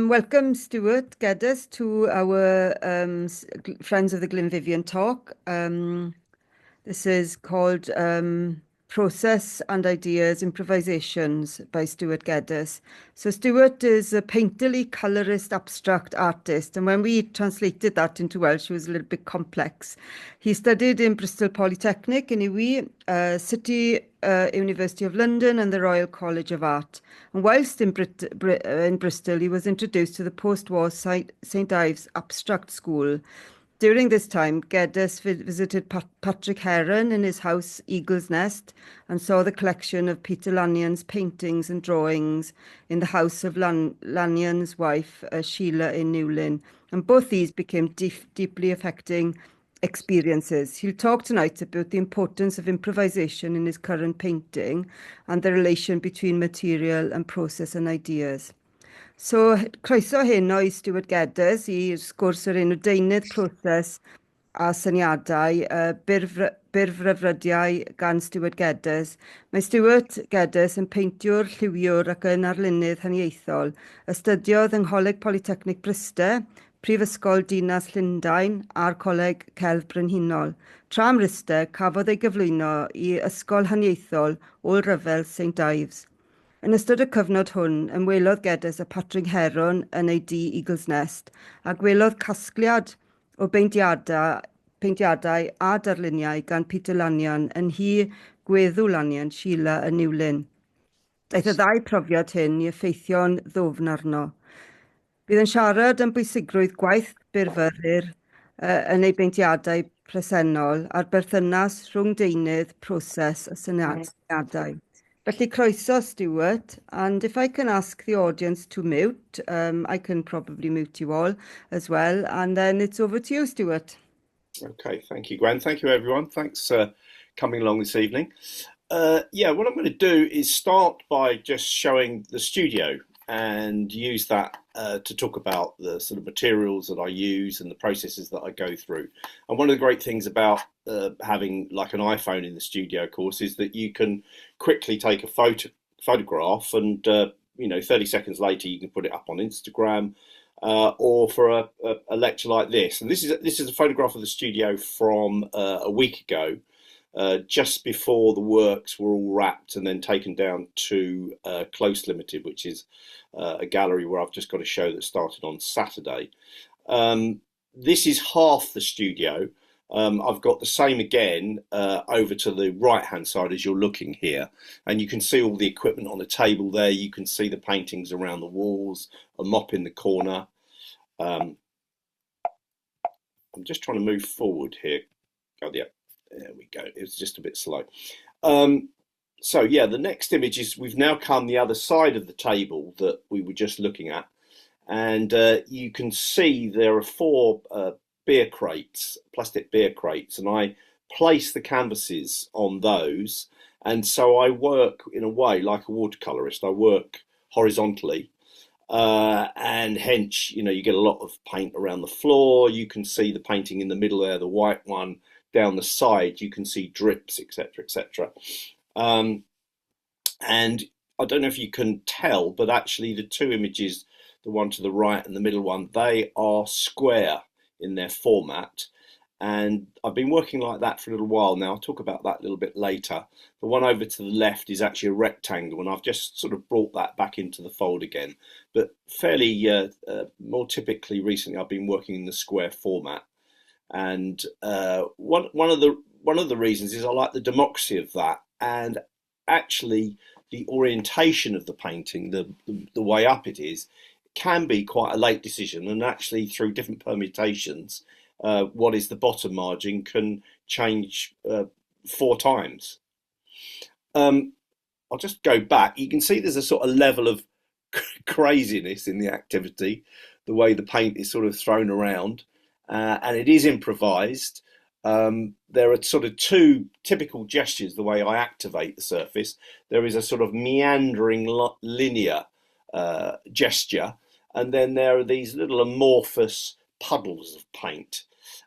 Welcome Stewart Geddes to our Friends of the Glynn Vivian talk. This is called Process and Ideas, Improvisations by Stewart Geddes. So Stewart is a painterly colourist abstract artist, and when we translated that into Welsh, it was a little bit complex. He studied in Bristol Polytechnic in Iwi, City University of London and the Royal College of Art. And whilst in Bristol, he was introduced to the post-war St Ives Abstract School. During this time, Geddes visited Patrick Heron in his house Eagle's Nest and saw the collection of Peter Lanyon's paintings and drawings in the house of Lanyon's wife, Sheila, in Newlyn. And both these became deeply affecting experiences. He'll talk tonight about the importance of improvisation in his current painting and the relation between material and process and ideas. So, croeso heno I Stewart Geddes i sgwrs yr enw Deunydd Proses a Syniadau, Byrfyfyriadau gan Stewart Geddes. Mae Stewart Geddes yn peintiwr, lliwiwr ac yn arlunydd haniaethol. Ystudiodd yng Ngholeg Polytechnic Bristol, Prifysgol Dinas Llundain a'r Coleg Celf Brenhinol. Tra ymryste, cafodd ei gyflwyno i Ysgol Haniaethol Ôl Ryfel St Ives. Yn ystod y cyfnod hwn, ymwelodd Geddes a Patrick Heron yn ei dŷ Eagle's Nest a gwelodd casgliad o peintiadau a darluniau gan Peter Lanyon yn hi gweddw Lanyon, Sheila yn Newlyn. Daeth y ddau profiad hyn i effeithio'n ddwfn arno. Bydd yn siarad am bwysigrwydd gwaith byrfyfyr yn ei beintiadau presennol a'r berthynas rhwng deunydd, proses a syniadau. Felly croeso, Stewart, and if I can ask the audience to mute, I can probably mute you all as well, and then it's over to you, Stewart. Okay, thank you, Gwen. Thank you, everyone. Thanks for coming along this evening. What I'm going to do is start by just showing the studio and use that to talk about the sort of materials that I use and the processes that I go through. And one of the great things about having like an iPhone in the studio, of course, is that you can quickly take a photograph and 30 seconds later you can put it up on Instagram or for a lecture like this. And this is a photograph of the studio from a week ago, just before the works were all wrapped and then taken down to Close Limited, which is a gallery where I've just got a show that started on Saturday. This is half the studio. I've got the same again over to the right hand side as you're looking here, and you can see all the equipment on the table there. You can see the paintings around the walls, a mop in the corner. I'm just trying to move forward here. Oh yeah, there we go. It's just a bit slow. So yeah, the next image is we've now come the other side of the table that we were just looking at, and you can see there are four beer crates, plastic beer crates, and I place the canvases on those, and so I work in a way like a watercolorist. I work horizontally, and hence you get a lot of paint around the floor. You can see the painting in the middle there, the white one. Down the side you can see drips, etc., etc. And I don't know if you can tell, but actually the two images, the one to the right and the middle one, they are square in their format, and I've been working like that for a little while now. I'll talk about that a little bit later. The one over to the left is actually a rectangle, and I've just sort of brought that back into the fold again, but fairly more typically recently I've been working in the square format. And one of the reasons is I like the democracy of that, and actually the orientation of the painting, the way up it is, can be quite a late decision, and actually through different permutations, what is the bottom margin can change 4 times. I'll just go back. You can see there's a sort of level of craziness in the activity, the way the paint is sort of thrown around. And it is improvised. There are sort of two typical gestures, the way I activate the surface. There is a sort of meandering linear gesture, and then there are these little amorphous puddles of paint.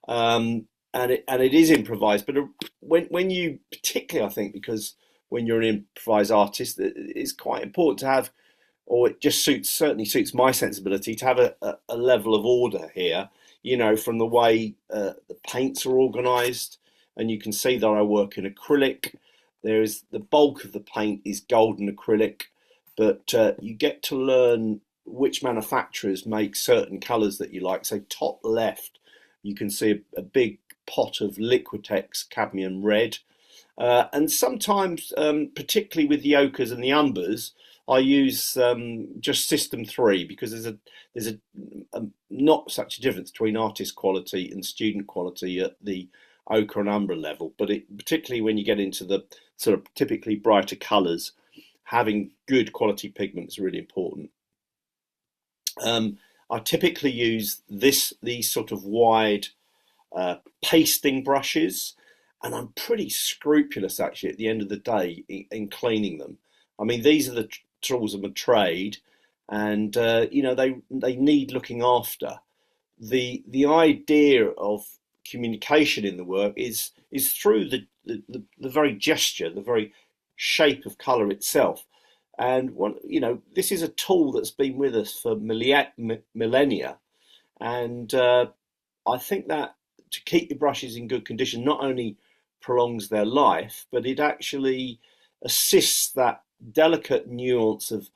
And it is improvised, but when you, particularly I think, because when you're an improvised artist, it's quite important to have or it just certainly suits my sensibility to have a level of order here, you know, from the way the paints are organised. And you can see that I work in acrylic. There is the bulk of the paint is golden acrylic, but you get to learn which manufacturers make certain colours that you like. So top left, you can see a big pot of Liquitex cadmium red. And sometimes, particularly with the ochres and the umbers, I use just System 3 because there's a not such a difference between artist quality and student quality at the ochre and umber level. But particularly when you get into the sort of typically brighter colours, having good quality pigment is really important. I typically use these sort of wide pasting brushes, and I'm pretty scrupulous actually at the end of the day in cleaning them. I mean, these are the tools of my trade, and you know, they need looking after. The idea of communication in the work is through the very gesture, the very shape of colour itself. And you know, this is a tool that's been with us for millennia, and I think that to keep your brushes in good condition not only prolongs their life, but it actually assists that delicate nuance of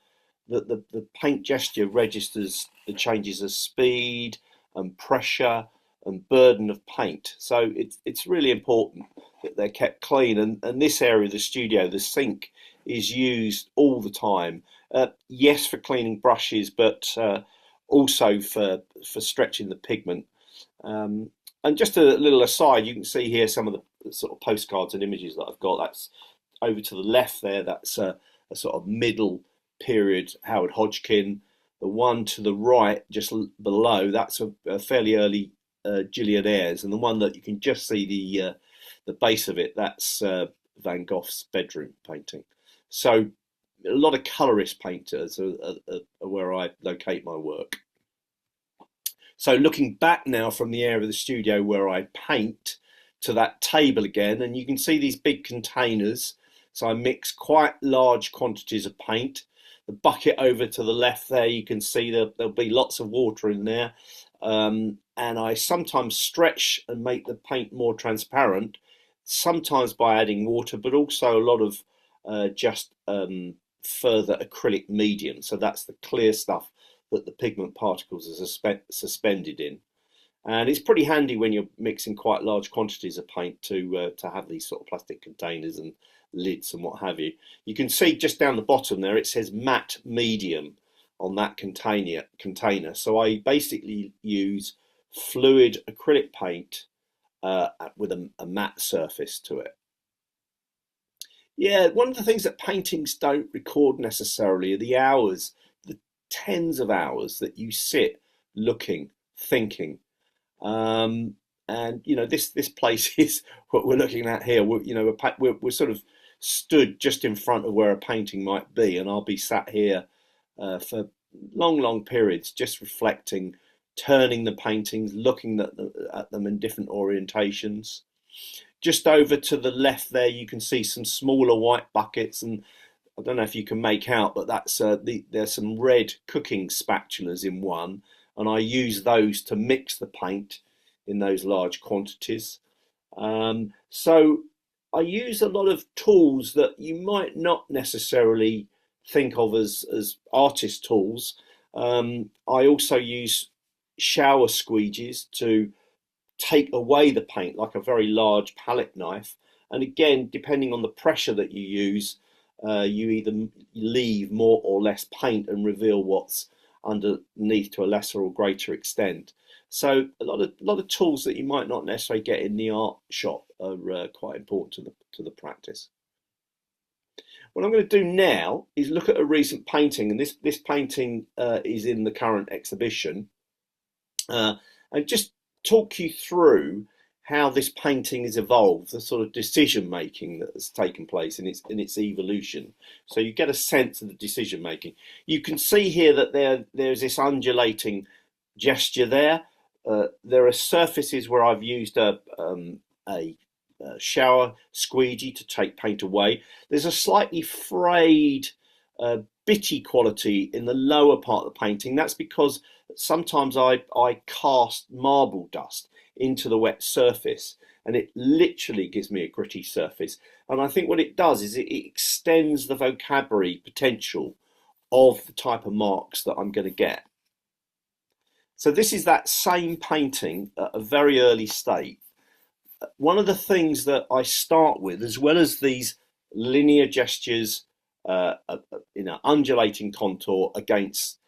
the paint gesture registers the changes of speed and pressure and burden of paint. So it's really important that they're kept clean. And this area of the studio, the sink, is used all the time. Yes, for cleaning brushes, but also for stretching the pigment. And just a little aside, you can see here some of the sort of postcards and images that I've got. That's over to the left there. That's a sort of middle period Howard Hodgkin. The one to the right, just below, that's a fairly early Gillian Ayres, and the one that you can just see the base of it, that's Van Gogh's bedroom painting. So a lot of colourist painters are where I locate my work. So looking back now from the area of the studio where I paint to that table again, and you can see these big containers. So I mix quite large quantities of paint. The bucket over to the left there, you can see there'll be lots of water in there. And I sometimes stretch and make the paint more transparent, sometimes by adding water, but also a lot of just further acrylic medium. So that's the clear stuff that the pigment particles are suspended in. And it's pretty handy when you're mixing quite large quantities of paint to have these sort of plastic containers and lids and what have you. You can see just down the bottom there, it says matte medium on that container. So I basically use fluid acrylic paint with a matte surface to it. Yeah, one of the things that paintings don't record necessarily are the hours, the tens of hours that you sit looking, thinking. And you know, this place is what we're looking at here. We're sort of stood just in front of where a painting might be, and I'll be sat here for long periods, just reflecting, turning the paintings, looking at them in different orientations. Just over to the left there, you can see some smaller white buckets, and I don't know if you can make out, but that's there's some red cooking spatulas in one, and I use those to mix the paint in those large quantities. So I use a lot of tools that you might not necessarily think of as artist tools. I also use shower squeegees to take away the paint, like a very large palette knife. And again, depending on the pressure that you use, you either leave more or less paint and reveal what's underneath to a lesser or greater extent. So a lot of tools that you might not necessarily get in the art shop are quite important to the practice. What I'm going to do now is look at a recent painting, and this painting is in the current exhibition, and just talk you through how this painting has evolved, the sort of decision making that has taken place in its evolution. So you get a sense of the decision making. You can see here that there's this undulating gesture there. There are surfaces where I've used a shower squeegee to take paint away. There's a slightly frayed bitty quality in the lower part of the painting. That's because sometimes I cast marble dust into the wet surface, and it literally gives me a gritty surface. And I think what it does is it extends the vocabulary potential of the type of marks that I'm going to get. So this is that same painting at a very early state. One of the things that I start with, as well as these linear gestures, undulating contour against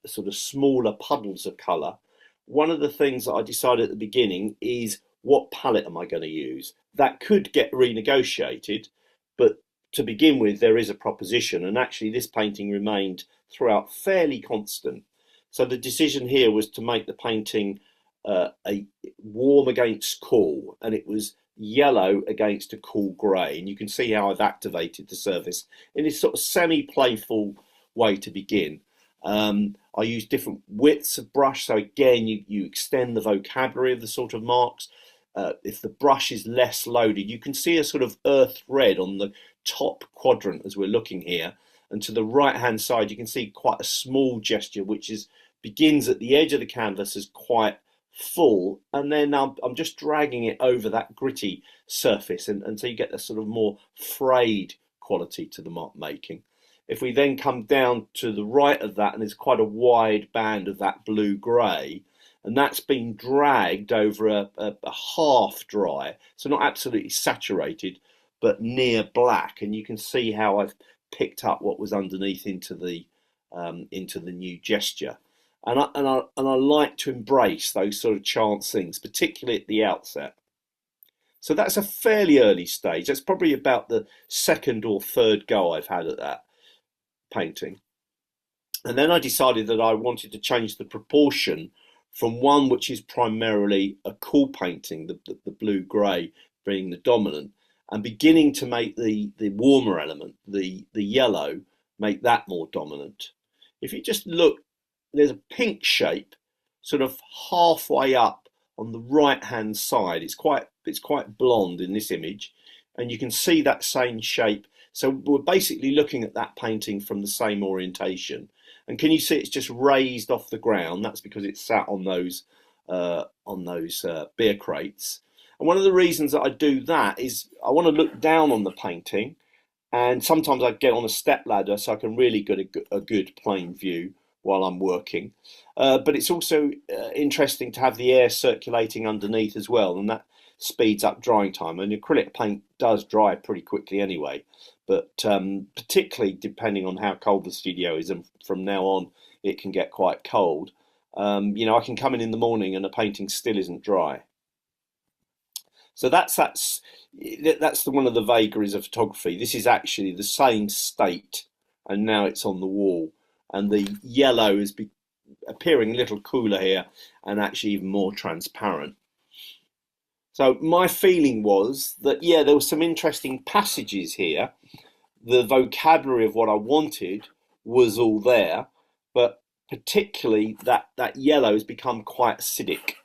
sort of smaller puddles of colour, one of the things that I decided at the beginning is, what palette am I going to use? That could get renegotiated, but to begin with, there is a proposition, and actually this painting remained throughout fairly constant. So the decision here was to make the painting a warm against cool, and it was yellow against a cool grey, and you can see how I've activated the surface in this sort of semi-playful way to begin. I use different widths of brush, so again you extend the vocabulary of the sort of marks. If the brush is less loaded, you can see a sort of earth red on the top quadrant as we're looking here, and to the right hand side you can see quite a small gesture which begins at the edge of the canvas as quite full, and then I'm just dragging it over that gritty surface, and so you get a sort of more frayed quality to the mark making. If we then come down to the right of that, and there's quite a wide band of that blue grey, and that's been dragged over a half dry, so not absolutely saturated, but near black, and you can see how I've picked up what was underneath into the new gesture. And I like to embrace those sort of chance things, particularly at the outset. So that's a fairly early stage. That's probably about the second or third go I've had at that painting. And then I decided that I wanted to change the proportion from one which is primarily a cool painting, the blue-grey being the dominant, and beginning to make the warmer element, the yellow, make that more dominant. If you just look, there's a pink shape sort of halfway up on the right hand side. It's quite blonde in this image, and you can see that same shape. So we're basically looking at that painting from the same orientation. And can you see it's just raised off the ground? That's because it's sat on those beer crates. And one of the reasons that I do that is I want to look down on the painting, and sometimes I get on a step ladder so I can really get a good plain view while I'm working. But it's also interesting to have the air circulating underneath as well, and that speeds up drying time. And acrylic paint does dry pretty quickly anyway, but particularly depending on how cold the studio is, and from now on it can get quite cold. I can come in the morning and the painting still isn't dry. So that's one of the vagaries of photography. This is actually the same state, and now it's on the wall. And the yellow is appearing a little cooler here, and actually even more transparent. So my feeling was that, yeah, there were some interesting passages here. The vocabulary of what I wanted was all there, but particularly that yellow has become quite acidic.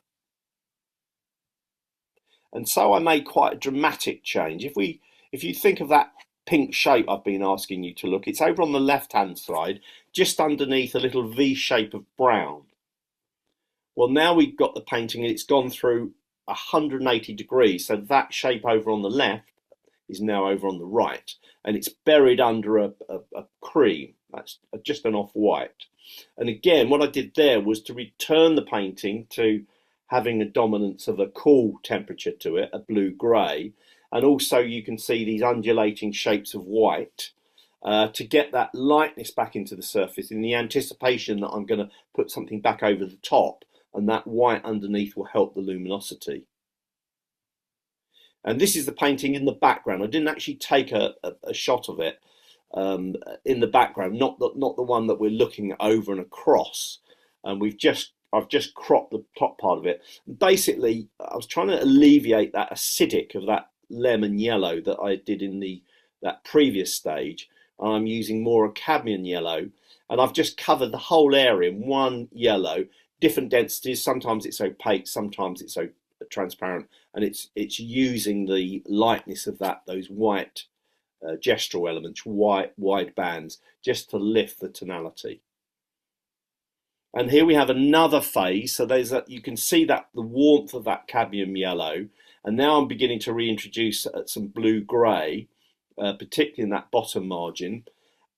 And so I made quite a dramatic change. If you think of that pink shape I've been asking you to look, it's over on the left hand side, just underneath a little V shape of brown. Well, now we've got the painting and it's gone through 180 degrees, so that shape over on the left is now over on the right, and it's buried under a cream. That's just an off-white. And again, what I did there was to return the painting to having a dominance of a cool temperature to it, a blue-grey, and also you can see these undulating shapes of white to get that lightness back into the surface, in the anticipation that I'm going to put something back over the top, and that white underneath will help the luminosity. And this is the painting in the background. I didn't actually take a shot of it in the background, not the one that we're looking over and across. And I've just cropped the top part of it. Basically, I was trying to alleviate that acidic of that lemon yellow that I did in that previous stage. I'm using more a cadmium yellow, and I've just covered the whole area in one yellow, different densities. Sometimes it's opaque, sometimes it's transparent, and it's using the lightness of those white gestural elements, wide bands, just to lift the tonality. And here we have another phase. So you can see that the warmth of that cadmium yellow. And now I'm beginning to reintroduce some blue-grey, particularly in that bottom margin,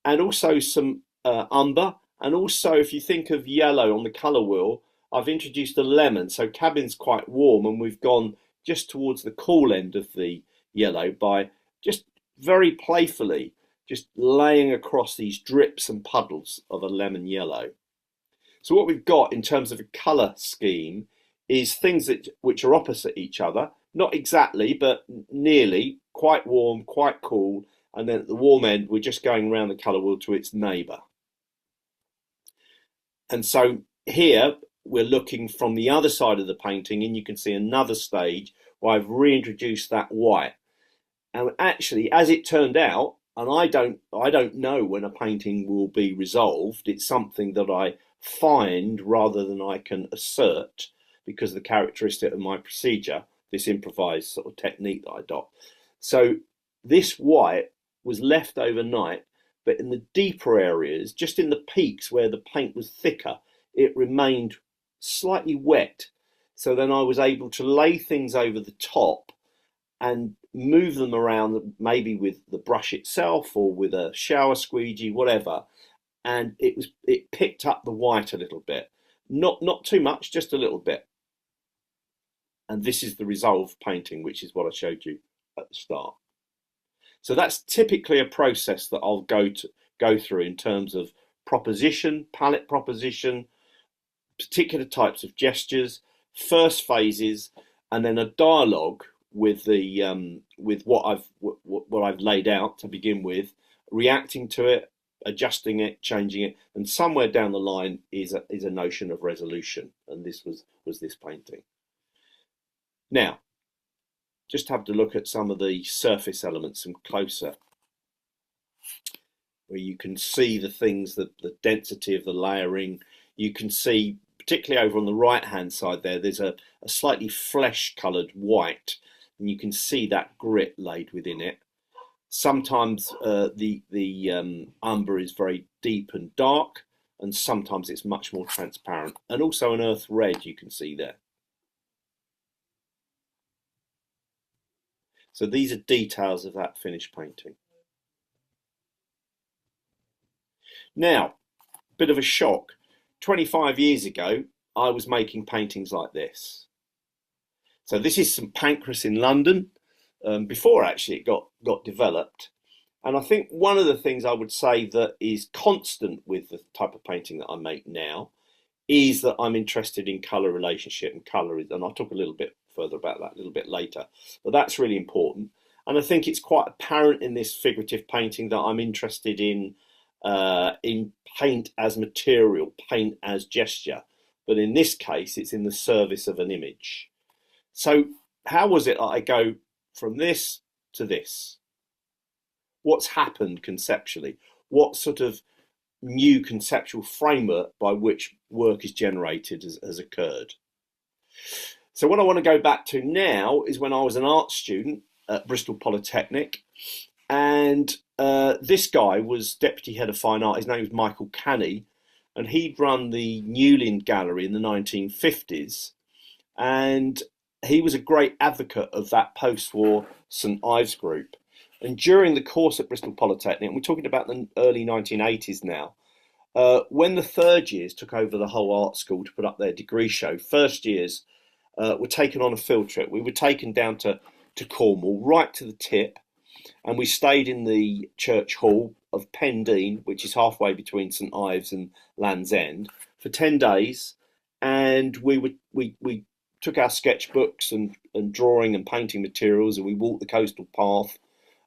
and also some umber. And also, if you think of yellow on the colour wheel, I've introduced a lemon. So cadmium's quite warm, and we've gone just towards the cool end of the yellow by just very playfully just laying across these drips and puddles of a lemon yellow. So what we've got in terms of a colour scheme is things which are opposite each other, not exactly, but nearly, quite warm, quite cool, and then at the warm end, we're just going around the colour wheel to its neighbour. And so here, we're looking from the other side of the painting, and you can see another stage where I've reintroduced that white. And actually, as it turned out, and I don't know when a painting will be resolved, it's something that I find rather than I can assert, because of the characteristic of my procedure, this improvised sort of technique that I adopt. So this white was left overnight, but in the deeper areas, just in the peaks where the paint was thicker, it remained slightly wet. So then I was able to lay things over the top and move them around, maybe with the brush itself or with a shower squeegee, whatever. And it picked up the white a little bit. Not too much, just a little bit. And this is the resolved painting, which is what I showed you at the start. So that's typically a process that I'll go through in terms of proposition, palette proposition, particular types of gestures, first phases, and then a dialogue with the with what I've laid out to begin with, reacting to it, adjusting it, changing it, and somewhere down the line is a notion of resolution, and this was this painting. Now, just have to look at some of the surface elements some closer, where you can see the things, the density of the layering. You can see, particularly over on the right hand side there's a slightly flesh coloured white, and you can see that grit laid within it. Sometimes the umber is very deep and dark, and sometimes it's much more transparent, and also an earth red you can see there. So these are details of that finished painting. Now, bit of a shock. 25 years ago, I was making paintings like this. So this is St Pancras in London, before actually it got developed. And I think one of the things I would say that is constant with the type of painting that I make now is that I'm interested in colour relationship, and colour is, and I'll talk a little bit further about that a little bit later, but that's really important. And I think it's quite apparent in this figurative painting that I'm interested in paint as material, paint as gesture, but in this case it's in the service of an image. So how was it that I go from this to this? What's happened conceptually? What sort of new conceptual framework by which work is generated has occurred? So what I want to go back to now is when I was an art student at Bristol Polytechnic, and this guy was deputy head of fine art. His name was Michael Canney, and he'd run the Newlyn gallery in the 1950s, and he was a great advocate of that post-war St Ives group. And during the course at Bristol Polytechnic, and we're talking about the early 1980s now, when the third years took over the whole art school to put up their degree show, first years were taken on a field trip. We were taken down to Cornwall, right to the tip, and we stayed in the church hall of Pendine, which is halfway between St Ives and Land's End, for 10 days. And we took our sketchbooks and drawing and painting materials, and we walked the coastal path,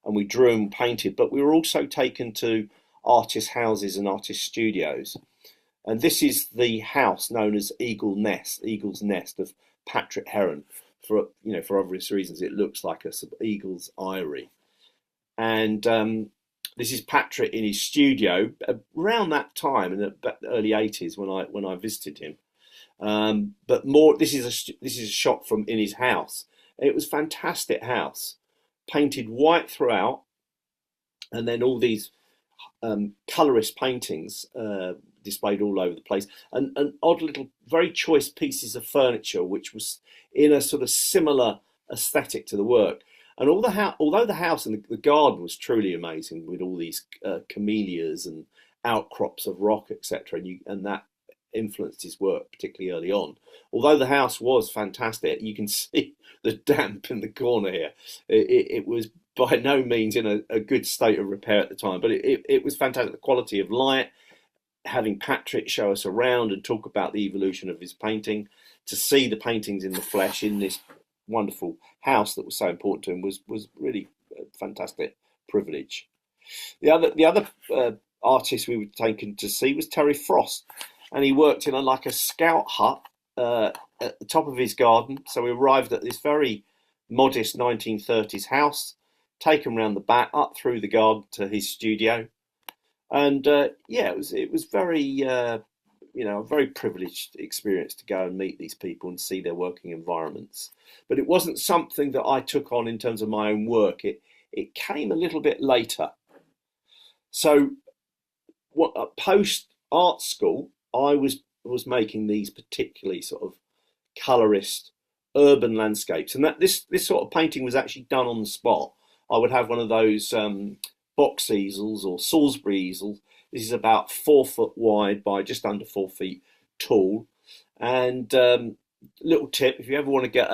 and we drew and painted. But we were also taken to artist houses and artist studios. And this is the house known as Eagle's Nest of Patrick Heron. For obvious reasons, it looks like a sort of eagle's eyrie. And this is Patrick in his studio around that time, in the early 80s when I visited him. But more, this is a shot from in his house. It was a fantastic house, painted white throughout, and then all these colourist paintings displayed all over the place, and odd little, very choice pieces of furniture, which was in a sort of similar aesthetic to the work. And although the house and the garden was truly amazing, with all these camellias and outcrops of rock, etc., and that influenced his work particularly early on. Although the house was fantastic, you can see the damp in the corner here. It was by no means in a good state of repair at the time, but it was fantastic. The quality of light, having Patrick show us around and talk about the evolution of his painting, to see the paintings in the flesh in this wonderful house that was so important to him was really a fantastic privilege. The other artist we were taken to see was Terry Frost, and he worked in like a scout hut at the top of his garden. So we arrived at this very modest 1930s house, taken round the back, up through the garden to his studio, and yeah, it was very a very privileged experience to go and meet these people and see their working environments. But it wasn't something that I took on in terms of my own work. It came a little bit later. So, post art school, I was making these particularly sort of colourist urban landscapes, and that this sort of painting was actually done on the spot. I would have one of those box easels or Salisbury easels. This is about 4 foot wide by just under 4 feet tall. And little tip: if you ever want to get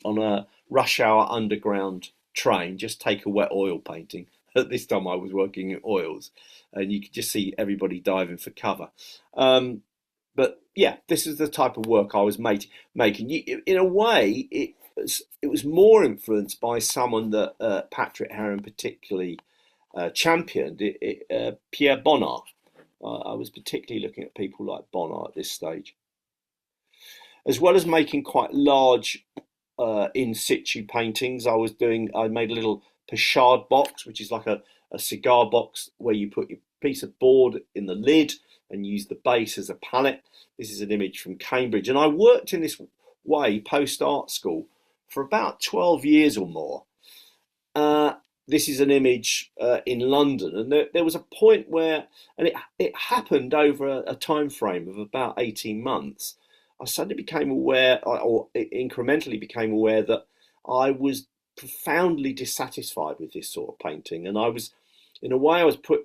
on a rush hour underground train, just take a wet oil painting. At this time, I was working in oils, and you could just see everybody diving for cover. But yeah, this is the type of work I was making. In a way, it was more influenced by someone that Patrick Heron particularly championed, Pierre Bonnard. I was particularly looking at people like Bonnard at this stage, as well as making quite large in situ paintings. I made a little pochade box, which is like a cigar box where you put your piece of board in the lid and use the base as a palette. This is an image from Cambridge, and I worked in this way post art school for about 12 years or more. This is an image in London, and there was a point where, and it happened over a time frame of about 18 months. I suddenly became aware, or incrementally became aware, that I was profoundly dissatisfied with this sort of painting, and I was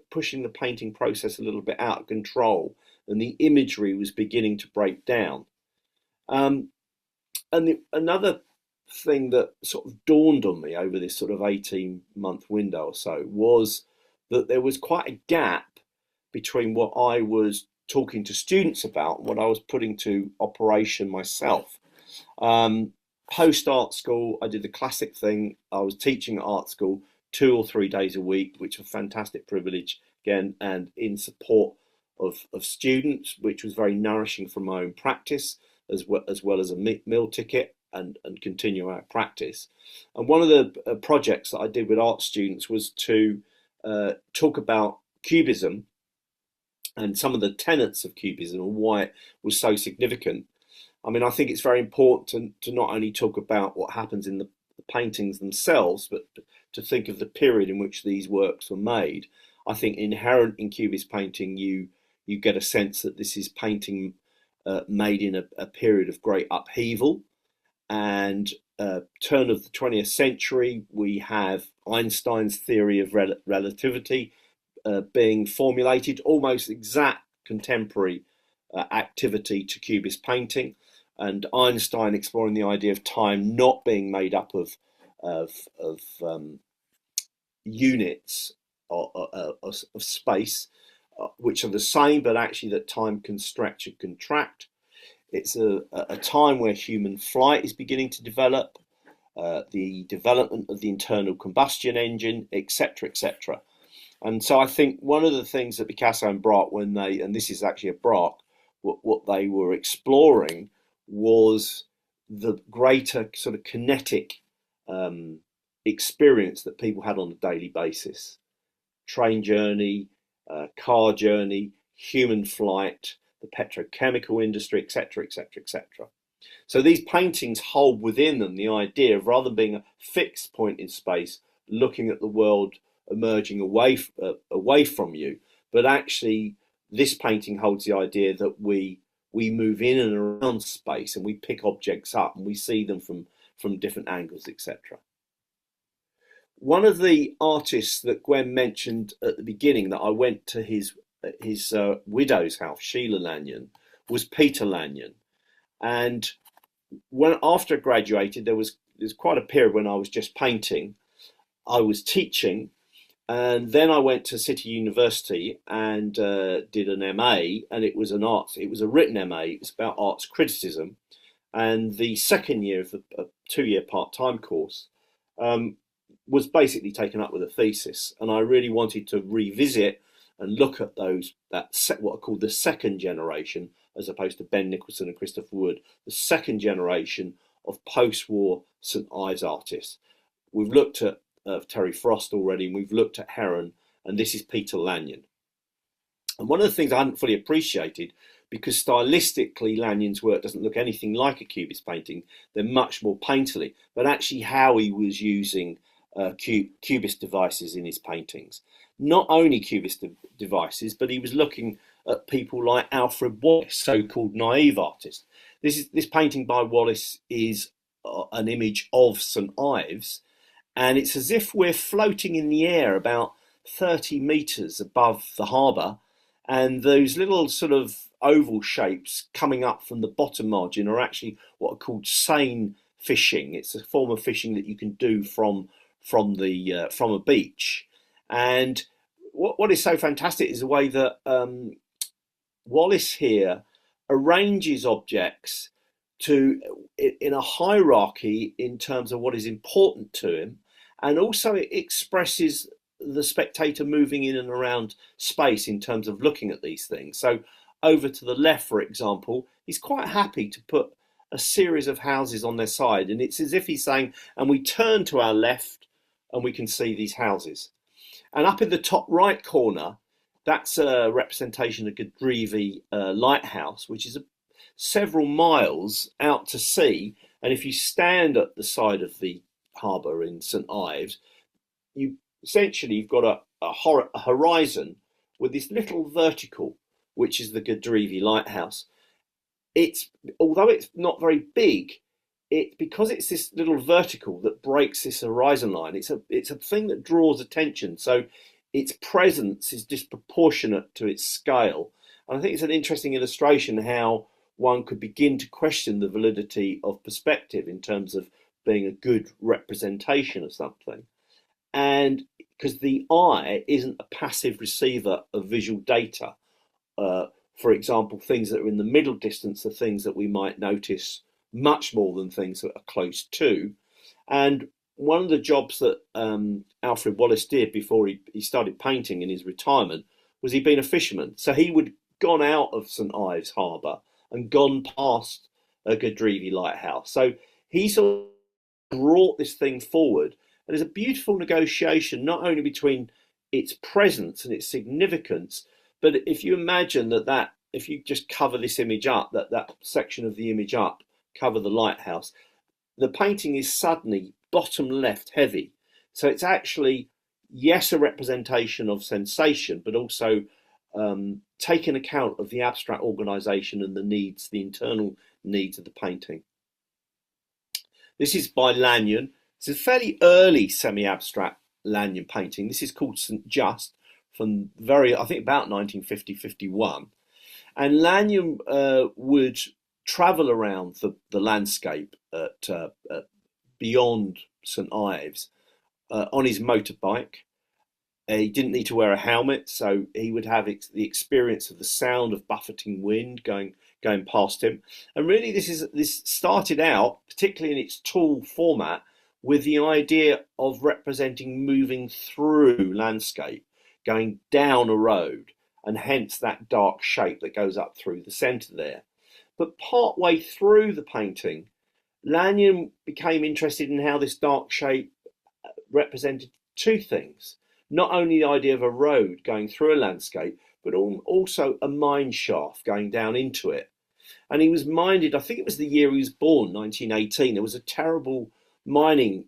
pushing the painting process a little bit out of control, and the imagery was beginning to break down. Another thing that sort of dawned on me over this sort of 18-month window or so was that there was quite a gap between what I was talking to students about and what I was putting to operation myself. Post art school, I did the classic thing. I was teaching at art school 2 or 3 days a week, which was a fantastic privilege, again, and in support of students, which was very nourishing for my own practice, as well as a meal ticket and continue our practice. And one of the projects that I did with art students was to talk about Cubism and some of the tenets of Cubism and why it was so significant. I mean, I think it's very important to not only talk about what happens in the paintings themselves, but to think of the period in which these works were made. I think inherent in Cubist painting, you get a sense that this is painting made in a period of great upheaval. And turn of the 20th century, we have Einstein's theory of relativity being formulated, almost exact contemporary activity to Cubist painting, and Einstein exploring the idea of time not being made up of units of space, which are the same, but actually that time can stretch and contract. It's a time where human flight is beginning to develop, the development of the internal combustion engine, etc., etc. And so I think one of the things that Picasso and Braque, and this is actually a Braque, what they were exploring was the greater sort of kinetic experience that people had on a daily basis. Train journey, car journey, human flight, the petrochemical industry, etc., etc., etc. So these paintings hold within them the idea of, rather than being a fixed point in space, looking at the world emerging away from you. But actually, this painting holds the idea that we move in and around space, and we pick objects up and we see them from different angles, etc. One of the artists that Gwen mentioned at the beginning that I went to his widow's house, Sheila Lanyon, was Peter Lanyon. And after I graduated, there's quite a period when I was just painting. I was teaching, and then I went to City University and did an MA, and it was a written MA. It was about arts criticism, and the second year of a 2-year part-time course was basically taken up with a thesis, and I really wanted to revisit and look at what are called the second generation, as opposed to Ben Nicholson and Christopher Wood, the second generation of post-war St Ives artists. We've looked at Terry Frost already, and we've looked at Heron, and this is Peter Lanyon. And one of the things I hadn't fully appreciated, because stylistically Lanyon's work doesn't look anything like a Cubist painting, they're much more painterly, but actually how he was using Cubist devices in his paintings. Not only Cubist devices, but he was looking at people like Alfred Wallace, so-called naive artist. This painting by Wallace is an image of St Ives, and it's as if we're floating in the air about 30 metres above the harbour, and those little sort of oval shapes coming up from the bottom margin are actually what are called seine fishing. It's a form of fishing that you can do from a beach. And what is so fantastic is the way that Wallace here arranges objects in a hierarchy in terms of what is important to him, and also it expresses the spectator moving in and around space in terms of looking at these things. So over to the left, for example, he's quite happy to put a series of houses on their side, and it's as if he's saying, and we turn to our left and we can see these houses. And up in the top right corner, that's a representation of Gadrevi lighthouse, which is several miles out to sea. And if you stand at the side of the harbour in St Ives, you've got a horizon with this little vertical, which is the Gadrevi lighthouse. Although it's not very big, because it's this little vertical that breaks this horizon line, it's a thing that draws attention. So its presence is disproportionate to its scale. And I think it's an interesting illustration how one could begin to question the validity of perspective in terms of being a good representation of something. And because the eye isn't a passive receiver of visual data. For example, things that are in the middle distance are things that we might notice much more than things that are close to. And one of the jobs that Alfred Wallace did before he started painting in his retirement was he'd been a fisherman. So he would gone out of St Ives Harbour and gone past a Gadrevi lighthouse. So he sort of brought this thing forward. And there's a beautiful negotiation, not only between its presence and its significance, but if you imagine that if you just cover this image up, that section of the image up, cover the lighthouse, the painting is suddenly bottom left heavy. So it's actually, yes, a representation of sensation, but also taking account of the abstract organisation and the internal needs of the painting. This is by Lanyon. It's a fairly early semi-abstract Lanyon painting. This is called St Just, from I think about 1950-51. And Lanyon would travel around the landscape beyond St Ives on his motorbike. He didn't need to wear a helmet, so he would have the experience of the sound of buffeting wind going past him. And really, this started out, particularly in its tool format, with the idea of representing moving through landscape, going down a road, and hence that dark shape that goes up through the centre there. But part way through the painting, Lanyon became interested in how this dark shape represented two things. Not only the idea of a road going through a landscape, but also a mine shaft going down into it. And he was minded, I think it was the year he was born, 1918, there was a terrible mining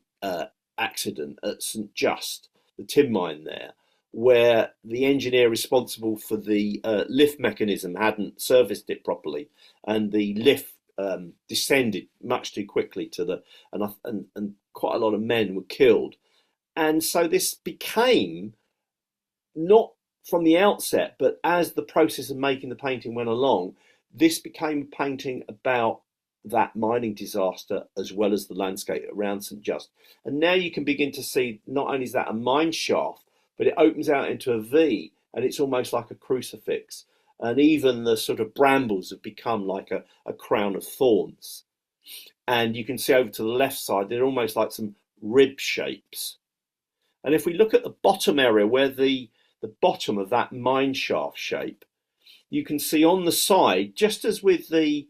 accident at St Just the tin mine there, where the engineer responsible for the lift mechanism hadn't serviced it properly, and the lift descended much too quickly to the and quite a lot of men were killed. And so this became, not from the outset, but as the process of making the painting went along, this became a painting about that mining disaster as well as the landscape around St Just. And now you can begin to see, not only is that a mine shaft, but it opens out into a V, and it's almost like a crucifix. And even the sort of brambles have become like a crown of thorns. And you can see over to the left side, they're almost like some rib shapes. And if we look at the bottom area, where the bottom of that mine shaft shape, you can see on the side, just as with the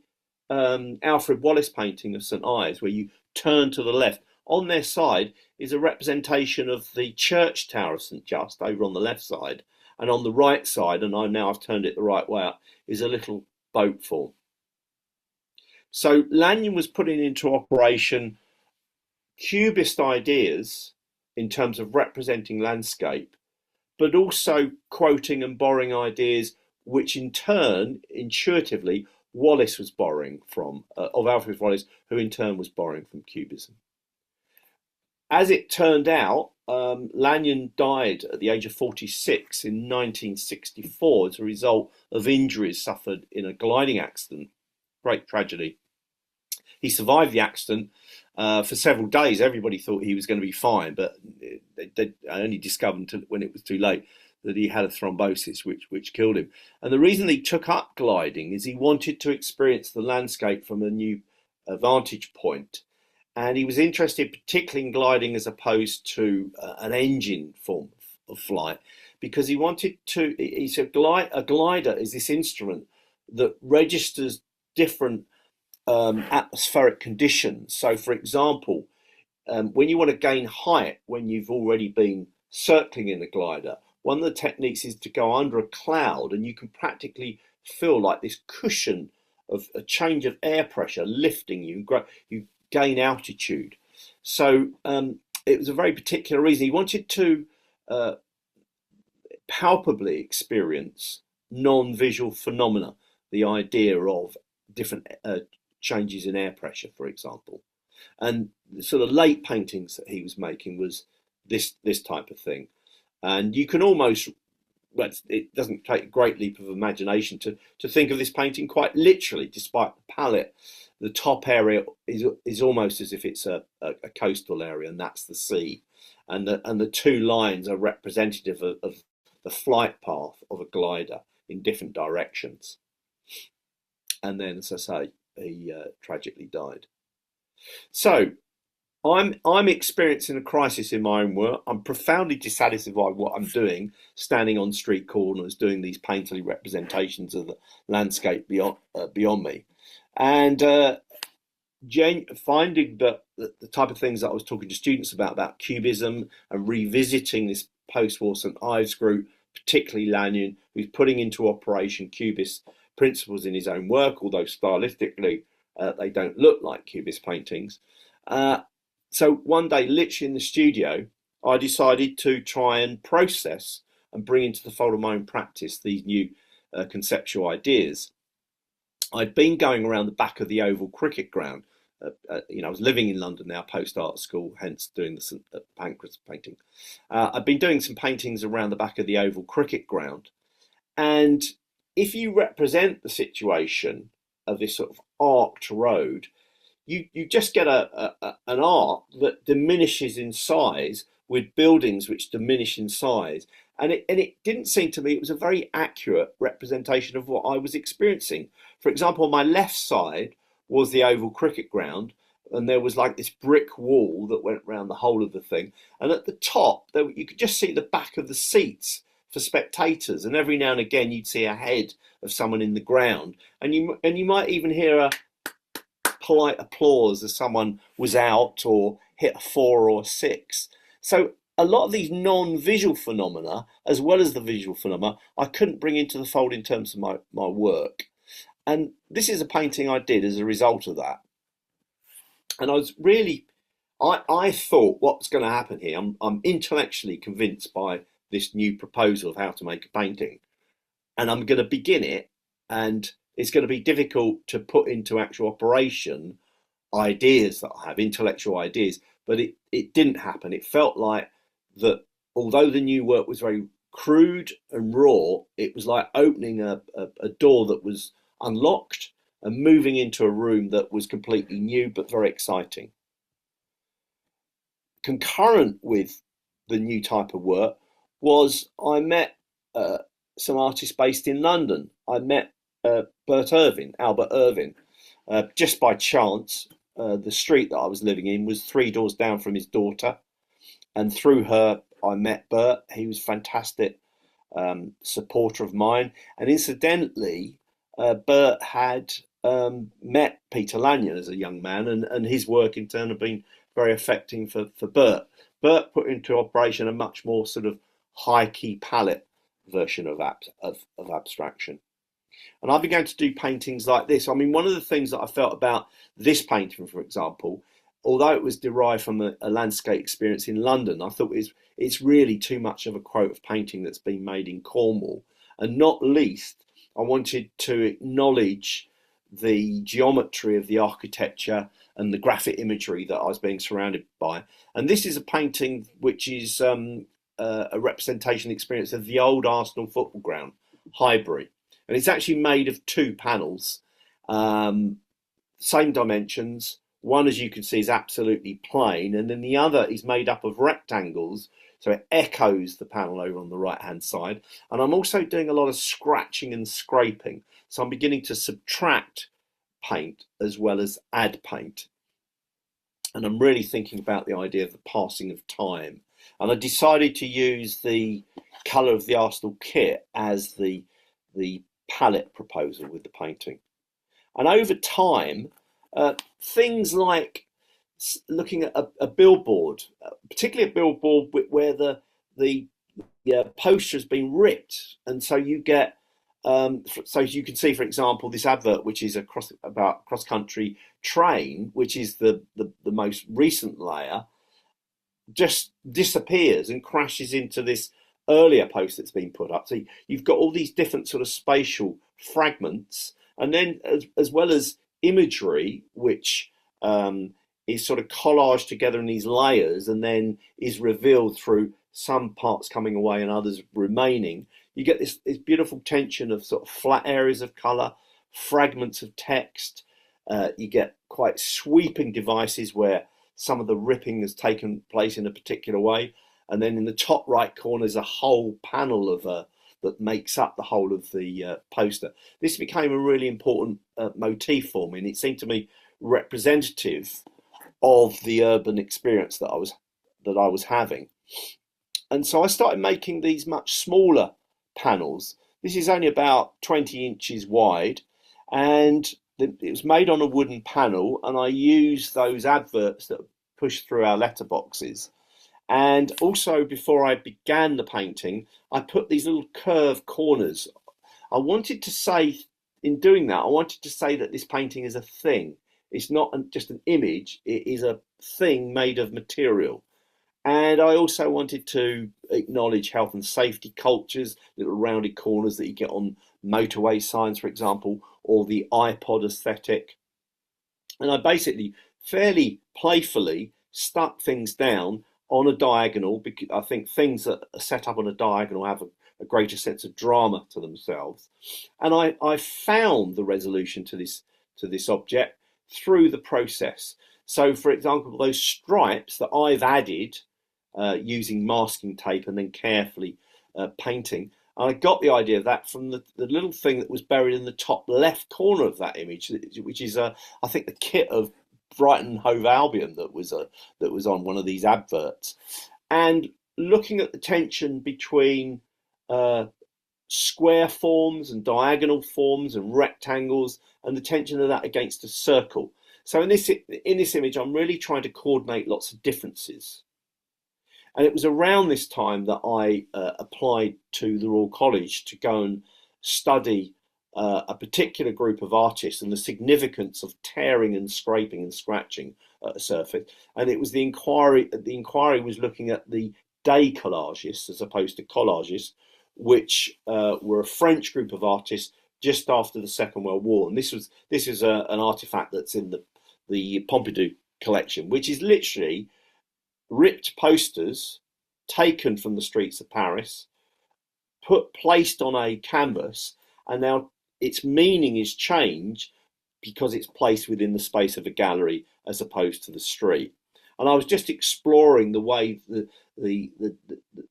Alfred Wallace painting of St Ives, where you turn to the left, on their side is a representation of the church tower of St Just over on the left side, and on the right side, and I've turned it the right way up, is a little boat form. So Lanyon was putting into operation cubist ideas in terms of representing landscape, but also quoting and borrowing ideas which in turn, intuitively, Wallace was borrowing from, of Alfred Wallace, who in turn was borrowing from Cubism. As it turned out, Lanyon died at the age of 46 in 1964 as a result of injuries suffered in a gliding accident. Great tragedy. He survived the accident for several days. Everybody thought he was going to be fine, but they only discovered when it was too late that he had a thrombosis, which killed him. And the reason he took up gliding is he wanted to experience the landscape from a new vantage point. And he was interested particularly in gliding as opposed to an engine form of flight, because he wanted to, he said a glider is this instrument that registers different atmospheric conditions. So, for example, when you want to gain height, when you've already been circling in a glider, one of the techniques is to go under a cloud, and you can practically feel like this cushion of a change of air pressure lifting you. You gain altitude. So it was a very particular reason. He wanted to palpably experience non-visual phenomena, the idea of different changes in air pressure, for example. And the sort of late paintings that he was making was this type of thing. And you can almost, well, it doesn't take a great leap of imagination to think of this painting quite literally, despite the palette. The top area is almost as if it's a coastal area, and that's the sea. And the two lines are representative of the flight path of a glider in different directions. And then, as I say, he tragically died. So I'm experiencing a crisis in my own work. I'm profoundly dissatisfied with what I'm doing, standing on street corners, doing these painterly representations of the landscape beyond me. And finding that the type of things that I was talking to students about Cubism, and revisiting this post-war St Ives group, particularly Lanyon, who's putting into operation Cubist principles in his own work, although stylistically they don't look like Cubist paintings. So one day, literally in the studio, I decided to try and process and bring into the fold of my own practice these new conceptual ideas. I'd been going around the back of the Oval cricket ground. I was living in London now, post-art school, hence doing the St Pancras painting. I'd been doing some paintings around the back of the Oval cricket ground. And if you represent the situation of this sort of arced road, you just get an arc that diminishes in size, with buildings which diminish in size. And it didn't seem to me it was a very accurate representation of what I was experiencing. For example, on my left side was the Oval cricket ground, and there was like this brick wall that went around the whole of the thing. And at the top, you could just see the back of the seats for spectators. And every now and again, you'd see a head of someone in the ground. And you might even hear a polite applause as someone was out or hit a 4 or a 6. So a lot of these non-visual phenomena, as well as the visual phenomena, I couldn't bring into the fold in terms of my work. And this is a painting I did as a result of that. And I was really I thought what's going to happen here. I'm intellectually convinced by this new proposal of how to make a painting, and I'm going to begin it, and it's going to be difficult to put into actual operation ideas that I have, intellectual ideas. But it didn't happen. It felt like that, although the new work was very crude and raw, it was like opening a door that was unlocked and moving into a room that was completely new but very exciting. Concurrent with the new type of work was I met some artists based in London. I met Albert Irvin, just by chance. The street that I was living in was 3 doors down from his daughter, and through her I met Bert. He was a fantastic supporter of mine, and incidentally, Bert had met Peter Lanyon as a young man, and his work in turn had been very affecting for Bert. Bert put into operation a much more sort of high key palette version of abstraction. And I began to do paintings like this. I mean, one of the things that I felt about this painting, for example, although it was derived from a landscape experience in London, I thought it's really too much of a quote of painting that's been made in Cornwall. And not least, I wanted to acknowledge the geometry of the architecture and the graphic imagery that I was being surrounded by. And this is a painting which is a representation experience of the old Arsenal football ground, Highbury. And it's actually made of 2 panels, same dimensions. One, as you can see, is absolutely plain, and then the other is made up of rectangles, so it echoes the panel over on the right-hand side. And I'm also doing a lot of scratching and scraping, so I'm beginning to subtract paint as well as add paint. And I'm really thinking about the idea of the passing of time. And I decided to use the colour of the Arsenal kit as the palette proposal with the painting. And over time, things like looking at a billboard, particularly a billboard where the poster has been ripped, and so you get so you can see, for example, this advert, which is about cross-country train, which is the most recent layer, just disappears and crashes into this earlier post that's been put up. So you've got all these different sort of spatial fragments, and then as well as imagery, which is sort of collaged together in these layers and then is revealed through some parts coming away and others remaining. You get this beautiful tension of sort of flat areas of colour, fragments of text. You get quite sweeping devices where some of the ripping has taken place in a particular way. And then in the top right corner is a whole panel of that makes up the whole of the poster. This became a really important motif for me, and it seemed to me representative of the urban experience that I was having. And so I started making these much smaller panels. This is only about 20 inches wide, and it was made on a wooden panel, and I used those adverts that pushed through our letterboxes. And also, before I began the painting, I put these little curved corners. I wanted to say, in doing that, I wanted to say that this painting is a thing. It's not just an image, it is a thing made of material. And I also wanted to acknowledge health and safety cultures, little rounded corners that you get on motorway signs, for example, or the iPod aesthetic. And I basically, fairly playfully, stuck things down on a diagonal, because I think things that are set up on a diagonal have a greater sense of drama to themselves. And I found the resolution to this object through the process. So, for example, those stripes that I've added using masking tape and then carefully painting, and I got the idea of that from the little thing that was buried in the top left corner of that image, which is, I think, the kit of Brighton and Hove Albion that was on one of these adverts. And looking at the tension between square forms and diagonal forms and rectangles, and the tension of that against a circle. So in this image, I'm really trying to coordinate lots of differences. And it was around this time that I applied to the Royal College to go and study a particular group of artists and the significance of tearing and scraping and scratching at a surface. And it was the inquiry. The inquiry was looking at the day collagists as opposed to collagists, which were a French group of artists just after the Second World War. And this is an artifact that's in the Pompidou collection, which is literally ripped posters taken from the streets of Paris, placed on a canvas, and now its meaning is changed because it's placed within the space of a gallery as opposed to the street. And I was just exploring the way the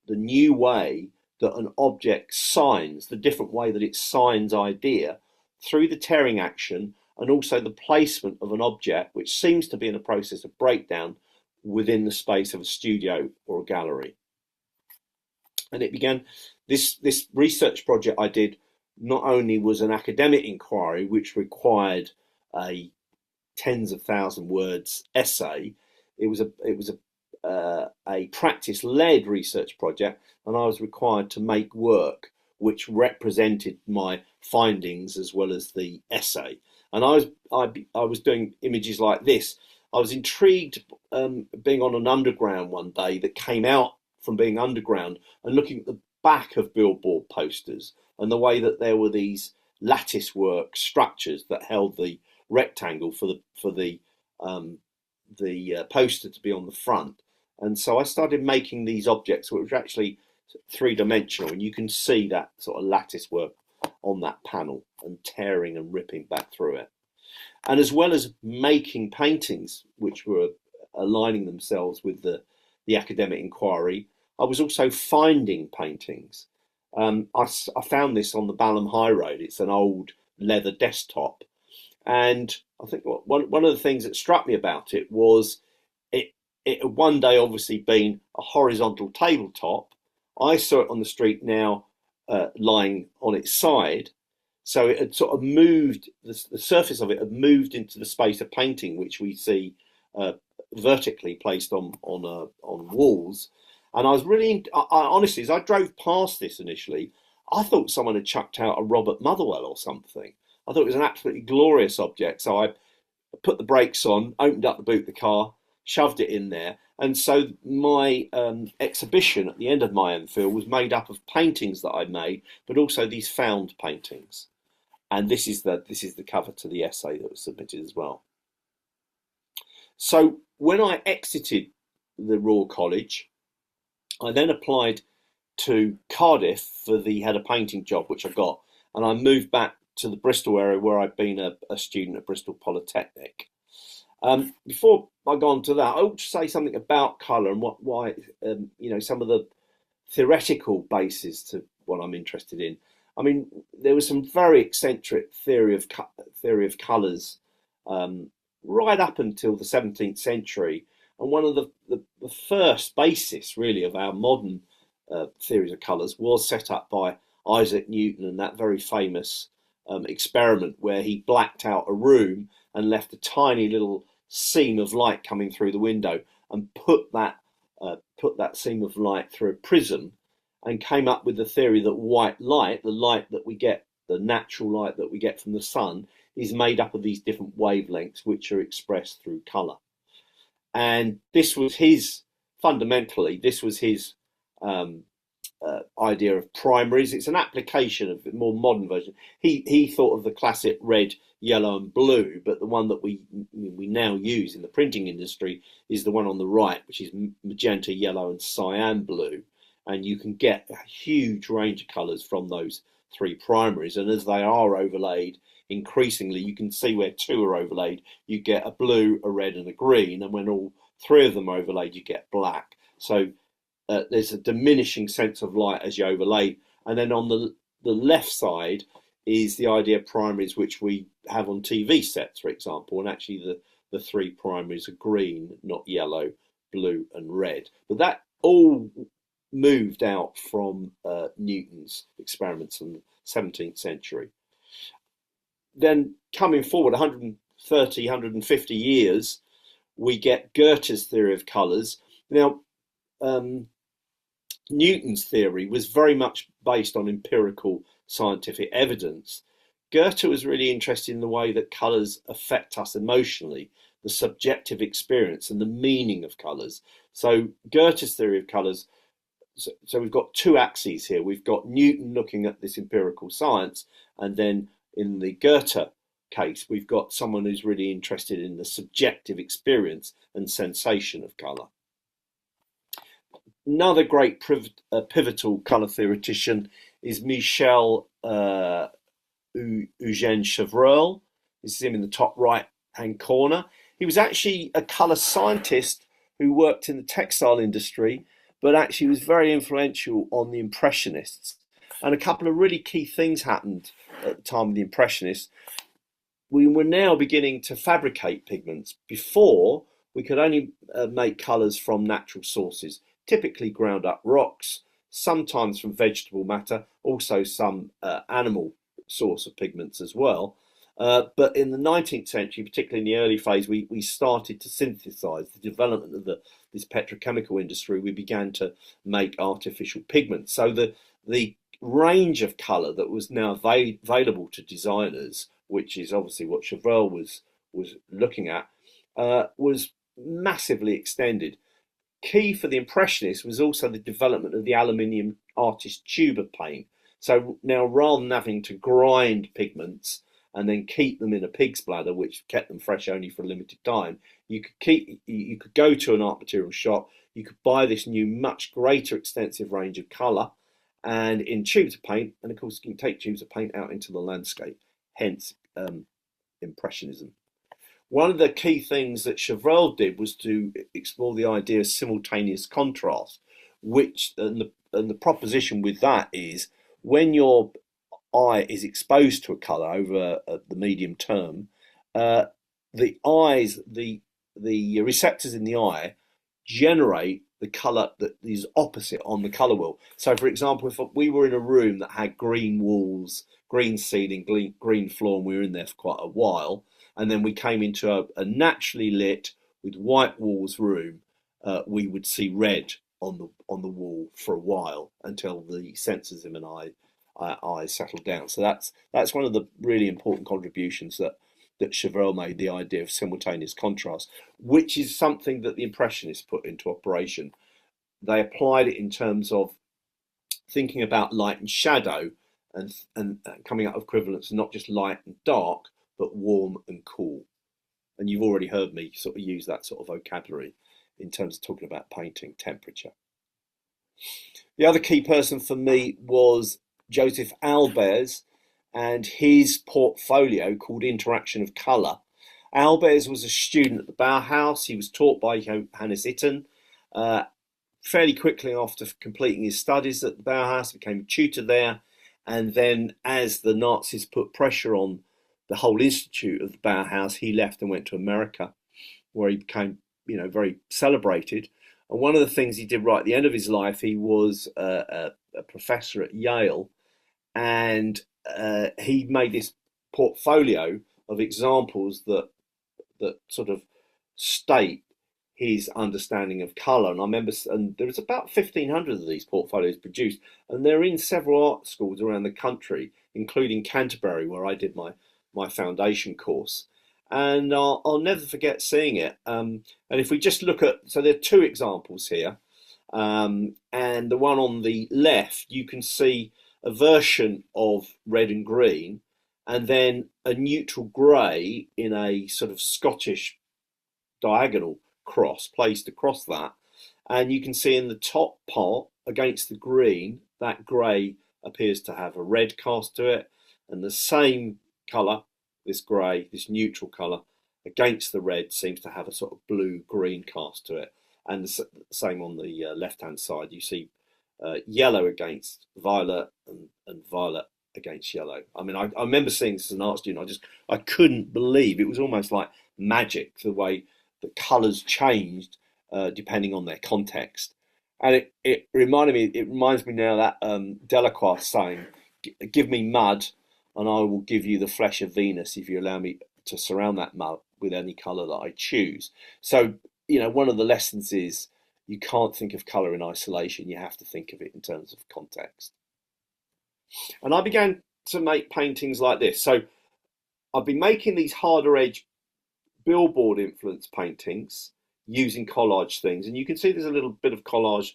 new way that an object signs, the different way that it signs idea through the tearing action, and also the placement of an object which seems to be in a process of breakdown within the space of a studio or a gallery. And it began, this research project I did not only was an academic inquiry which required a tens of thousand words essay, it was a practice-led research project, and I was required to make work which represented my findings as well as the essay. And I was doing images like this. I was intrigued being on an underground one day that came out from being underground and looking at the back of billboard posters and the way that there were these lattice work structures that held the rectangle for the poster to be on the front. And so I started making these objects which were actually three-dimensional, and you can see that sort of lattice work on that panel and tearing and ripping back through it. And as well as making paintings which were aligning themselves with the academic inquiry, I was also finding paintings. I found this on the Balham High Road. It's an old leather desktop. And I think one of the things that struck me about it was it had one day obviously been a horizontal tabletop. I saw it on the street now lying on its side. So it had sort of moved, the surface of it had moved into the space of painting, which we see vertically placed on walls. And I was really, honestly, as I drove past this initially, I thought someone had chucked out a Robert Motherwell or something. I thought it was an absolutely glorious object. So I put the brakes on, opened up the boot of the car, shoved it in there. And so my exhibition at the end of my Enfield was made up of paintings that I'd made, but also these found paintings. And this is the cover to the essay that was submitted as well. So when I exited the Royal College, I then applied to Cardiff for the head of painting job, which I got, and I moved back to the Bristol area where I'd been a student at Bristol Polytechnic. Before I go on to that, I ought to say something about colour and why some of the theoretical bases to what I'm interested in. I mean, there was some very eccentric theory of colours right up until the 17th century, and one of the first basis really of our modern theories of colours was set up by Isaac Newton and that very famous experiment where he blacked out a room and left a tiny little seam of light coming through the window and put that seam of light through a prism and came up with the theory that white light, the light that we get, the natural light that we get from the sun, is made up of these different wavelengths which are expressed through colour. And this was his idea of primaries. It's an application of the more modern version. He thought of the classic red, yellow and blue, but the one that we now use in the printing industry is the one on the right, which is magenta, yellow and cyan blue. And you can get a huge range of colours from those three primaries. And as they are overlaid, increasingly you can see where two are overlaid, you get a blue, a red and a green. And when all three of them are overlaid, you get black. So there's a diminishing sense of light as you overlay. And then on the left side is the idea of primaries which we have on TV sets, for example. And actually the three primaries are green, not yellow, blue and red. But that all moved out from Newton's experiments in the 17th century. Then coming forward 130, 150 years, we get Goethe's theory of colours. Now, Newton's theory was very much based on empirical scientific evidence. Goethe was really interested in the way that colours affect us emotionally, the subjective experience and the meaning of colours. So Goethe's theory of colours, so we've got two axes here. We've got Newton looking at this empirical science, and then in the Goethe case, we've got someone who's really interested in the subjective experience and sensation of colour. Another great pivotal colour theoretician is Michel Eugène Chevreul. This is him in the top right-hand corner. He was actually a colour scientist who worked in the textile industry, but actually was very influential on the Impressionists. And a couple of really key things happened at the time of the Impressionists. We were now beginning to fabricate pigments. Before, we could only make colours from natural sources, typically ground up rocks, sometimes from vegetable matter, also some animal source of pigments as well. But in the 19th century, particularly in the early phase, we started to synthesize the development of this petrochemical industry. We began to make artificial pigments. So the range of colour that was now available to designers, which is obviously what Chevreul was looking at, was massively extended. Key for the Impressionists was also the development of the aluminium artist tuber paint. So now, rather than having to grind pigments and then keep them in a pig's bladder, which kept them fresh only for a limited time, you could go to an art material shop, you could buy this new, much greater extensive range of colour, and in tubes of paint, and of course you can take tubes of paint out into the landscape, hence Impressionism. One of the key things that Chevreul did was to explore the idea of simultaneous contrast, which, and the proposition with that is, when your eye is exposed to a colour over the medium term, the receptors in the eye generate the colour that is opposite on the colour wheel. So, for example, if we were in a room that had green walls, green ceiling, green floor, and we were in there for quite a while, and then we came into a naturally lit with white walls room, we would see red on the wall for a while until the sensors in an eyes settled down. So that's one of the really important contributions that Chevreul made, the idea of simultaneous contrast, which is something that the Impressionists put into operation. They applied it in terms of thinking about light and shadow and coming up with equivalents, not just light and dark, but warm and cool. And you've already heard me sort of use that sort of vocabulary in terms of talking about painting temperature. The other key person for me was Joseph Albers and his portfolio called Interaction of Colour. Albers was a student at the Bauhaus. He was taught by Johannes Itten. Fairly quickly after completing his studies at the Bauhaus, became a tutor there. And then as the Nazis put pressure on the whole institute of the Bauhaus, he left and went to America, where he became, very celebrated. And one of the things he did right at the end of his life, he was a professor at Yale, and he made this portfolio of examples that sort of state his understanding of colour. And I remember, and there was about 1,500 of these portfolios produced, and they're in several art schools around the country, including Canterbury, where I did my foundation course. And I'll never forget seeing it. And if we just look at, so there are two examples here, and the one on the left, you can see a version of red and green, and then a neutral grey in a sort of Scottish diagonal cross placed across that. And you can see in the top part, against the green, that grey appears to have a red cast to it, and the same colour, this grey, this neutral colour, against the red seems to have a sort of blue-green cast to it. And the same on the left-hand side, you see yellow against violet and violet against yellow. I mean, I remember seeing this as an art student. I couldn't believe it. Was almost like magic, the way the colours changed depending on their context. And it reminds me now that Delacroix saying, "Give me mud, and I will give you the flesh of Venus if you allow me to surround that mud with any colour that I choose." So, one of the lessons is you can't think of colour in isolation. You have to think of it in terms of context. And I began to make paintings like this. So I've been making these harder edge billboard influence paintings using collage things, and you can see there's a little bit of collage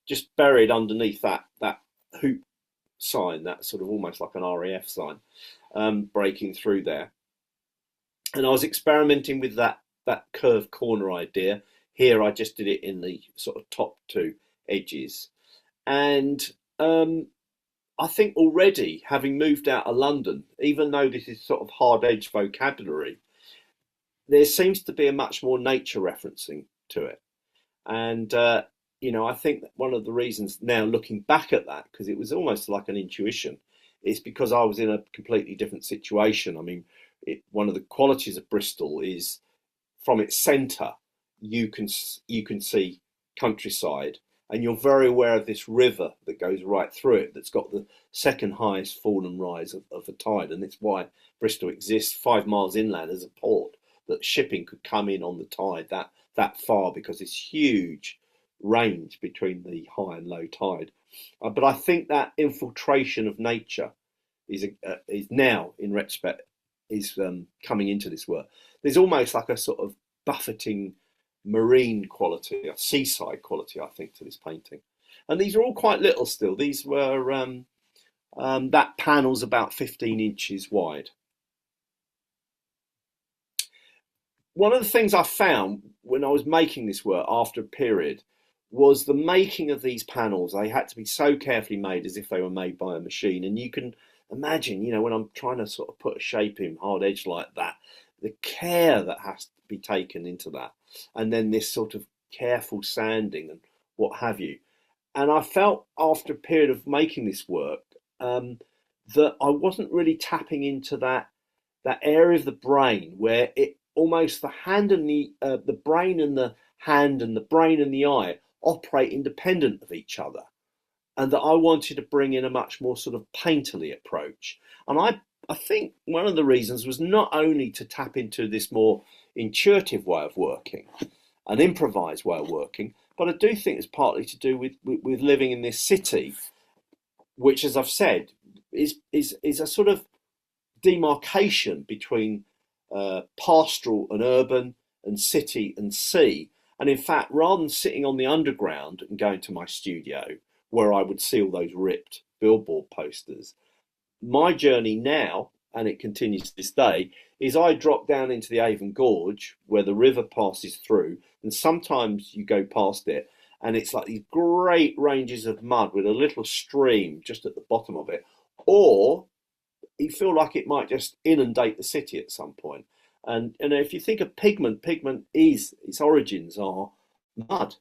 just buried underneath that hoop sign, that sort of almost like an RAF sign, breaking through there. And I was experimenting with that curved corner idea. Here I just did it in the sort of top two edges. And I think already, having moved out of London, even though this is sort of hard edge vocabulary, there seems to be a much more nature referencing to it. And I think that one of the reasons now, looking back at that, because it was almost like an intuition, is because I was in a completely different situation. I mean, one of the qualities of Bristol is, from its centre, you can see countryside, and you're very aware of this river that goes right through it, that's got the second highest fall and rise of a tide, and it's why Bristol exists 5 miles inland as a port, that shipping could come in on the tide that far, because this huge range between the high and low tide. But I think that infiltration of nature is now, in retrospect, is coming into this work. There's almost like a sort of buffeting marine quality, a seaside quality, I think, to this painting. And these are all quite little still. These were, that panel's about 15 inches wide. One of the things I found when I was making this work after a period was the making of these panels. They had to be so carefully made, as if they were made by a machine. And you can imagine, when I'm trying to sort of put a shape in hard edge like that, the care that has to be taken into that. And then this sort of careful sanding and what have you. And I felt after a period of making this work that I wasn't really tapping into that area of the brain where it almost, the hand and the brain and the hand and the brain and the eye operate independent of each other, and that I wanted to bring in a much more sort of painterly approach. And I think one of the reasons was not only to tap into this more intuitive way of working, an improvised way of working, but I do think it's partly to do with living in this city, which, as I've said, is a sort of demarcation between pastoral and urban and city and sea. And in fact, rather than sitting on the underground and going to my studio where I would see all those ripped billboard posters, my journey now, and it continues to this day, is I drop down into the Avon Gorge where the river passes through, and sometimes you go past it and it's like these great ranges of mud with a little stream just at the bottom of it, or you feel like it might just inundate the city at some point. And if you think of pigment is, its origins are mud.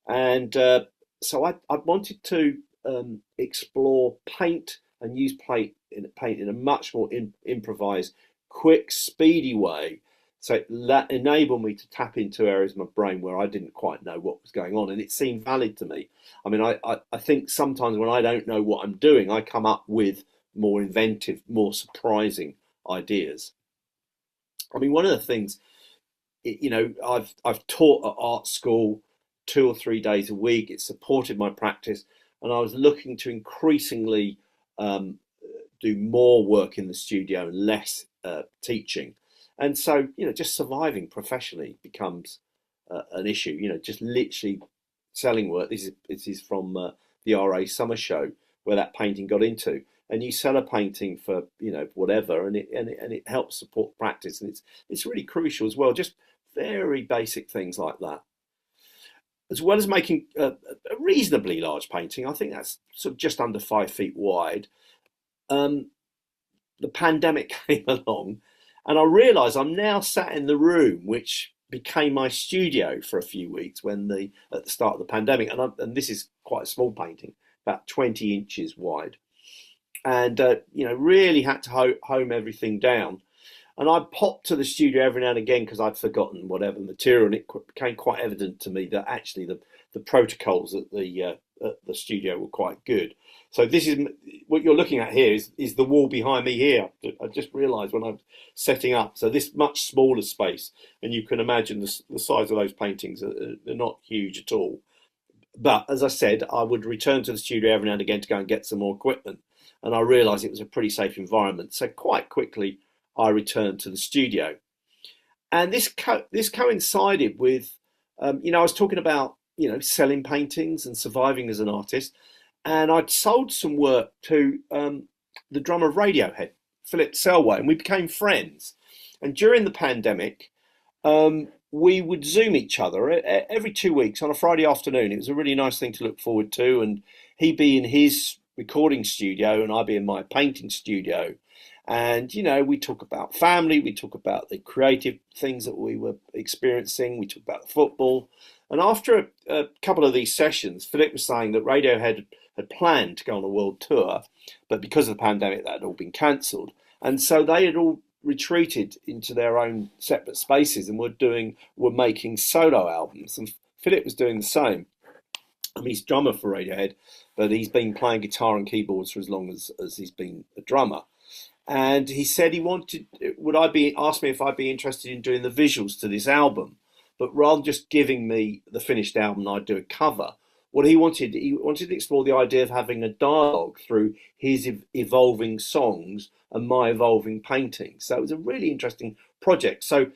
And so I wanted to explore paint and use paint in a much more improvised, quick, speedy way. So that enabled me to tap into areas of my brain where I didn't quite know what was going on. And it seemed valid to me. I mean, I think sometimes when I don't know what I'm doing, I come up with more inventive, more surprising ideas. I mean, one of the things, I've taught at art school 2 or 3 days a week. It supported my practice, and I was looking to increasingly do more work in the studio and less teaching. And so, just surviving professionally becomes an issue. Just literally selling work. This is from the RA Summer Show where that painting got into. And you sell a painting for whatever, and it helps support practice, and it's really crucial as well. Just very basic things like that, as well as making a reasonably large painting. I think that's sort of just under 5 feet wide. The pandemic came along, and I realised I'm now sat in the room which became my studio for a few weeks at the start of the pandemic, and this is quite a small painting, about 20 inches wide. And really had to home everything down. And I popped to the studio every now and again because I'd forgotten whatever material, and it became quite evident to me that actually the protocols at the studio were quite good. So this is what you're looking at here is the wall behind me here. I just realised when I'm setting up. So this much smaller space, and you can imagine the size of those paintings. They're not huge at all. But as I said, I would return to the studio every now and again to go and get some more equipment. and I realised it was a pretty safe environment. So quite quickly, I returned to the studio, and this coincided with, I was talking about selling paintings and surviving as an artist, and I'd sold some work to the drummer of Radiohead, Philip Selway, and we became friends. And during the pandemic, we would Zoom each other every 2 weeks on a Friday afternoon. It was a really nice thing to look forward to, and he'd be in his recording studio and I'd be in my painting studio. And, we talk about family, we talk about the creative things that we were experiencing, we talk about football. And after a couple of these sessions, Philip was saying that Radiohead had planned to go on a world tour, but because of the pandemic, that had all been cancelled. And so they had all retreated into their own separate spaces and were making solo albums. And Philip was doing the same. I mean, he's drummer for Radiohead, but he's been playing guitar and keyboards for as long as he's been a drummer. And he said asked me if I'd be interested in doing the visuals to this album, but rather than just giving me the finished album, I'd do a cover. What he wanted to explore the idea of having a dialogue through his evolving songs and my evolving paintings. So it was a really interesting project. So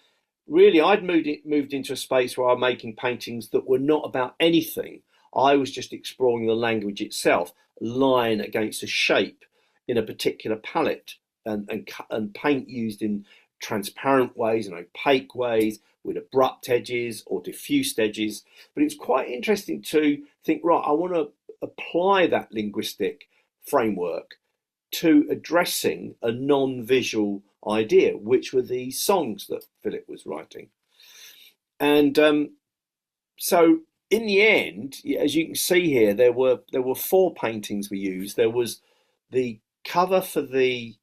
really, I'd moved into a space where I'm making paintings that were not about anything. I was just exploring the language itself, line against a shape in a particular palette, and paint used in transparent ways and opaque ways with abrupt edges or diffused edges. But it's quite interesting to think, right, I want to apply that linguistic framework to addressing a non-visual idea, which were the songs that Philip was writing. And so in the end, as you can see here, there were 4 paintings we used. There was the cover for the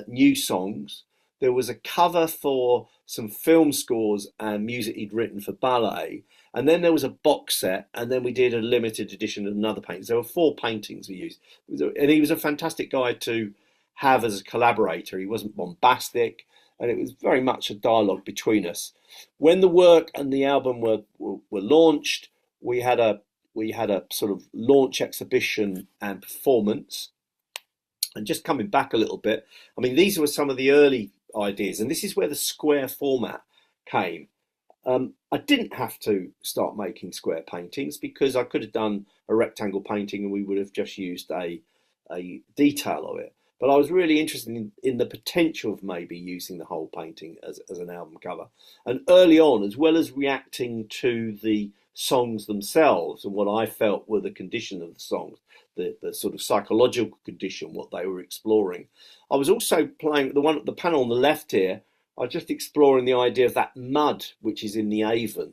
new songs. There was a cover for some film scores and music he'd written for ballet. And then there was a box set, and then we did a limited edition of another painting. There were 4 paintings we used. And he was a fantastic guy to have as a collaborator. He wasn't bombastic, and it was very much a dialogue between us. When the work and the album were launched, we had a sort of launch exhibition and performance. And just coming back a little bit, I mean, these were some of the early ideas, and this is where the square format came. I didn't have to start making square paintings because I could have done a rectangle painting and we would have just used a detail of it. But I was really interested in the potential of maybe using the whole painting as an album cover. And early on, as well as reacting to the songs themselves and what I felt were the condition of the songs, the sort of psychological condition, what they were exploring, I was also playing the panel on the left here. I was just exploring the idea of that mud which is in the Avon,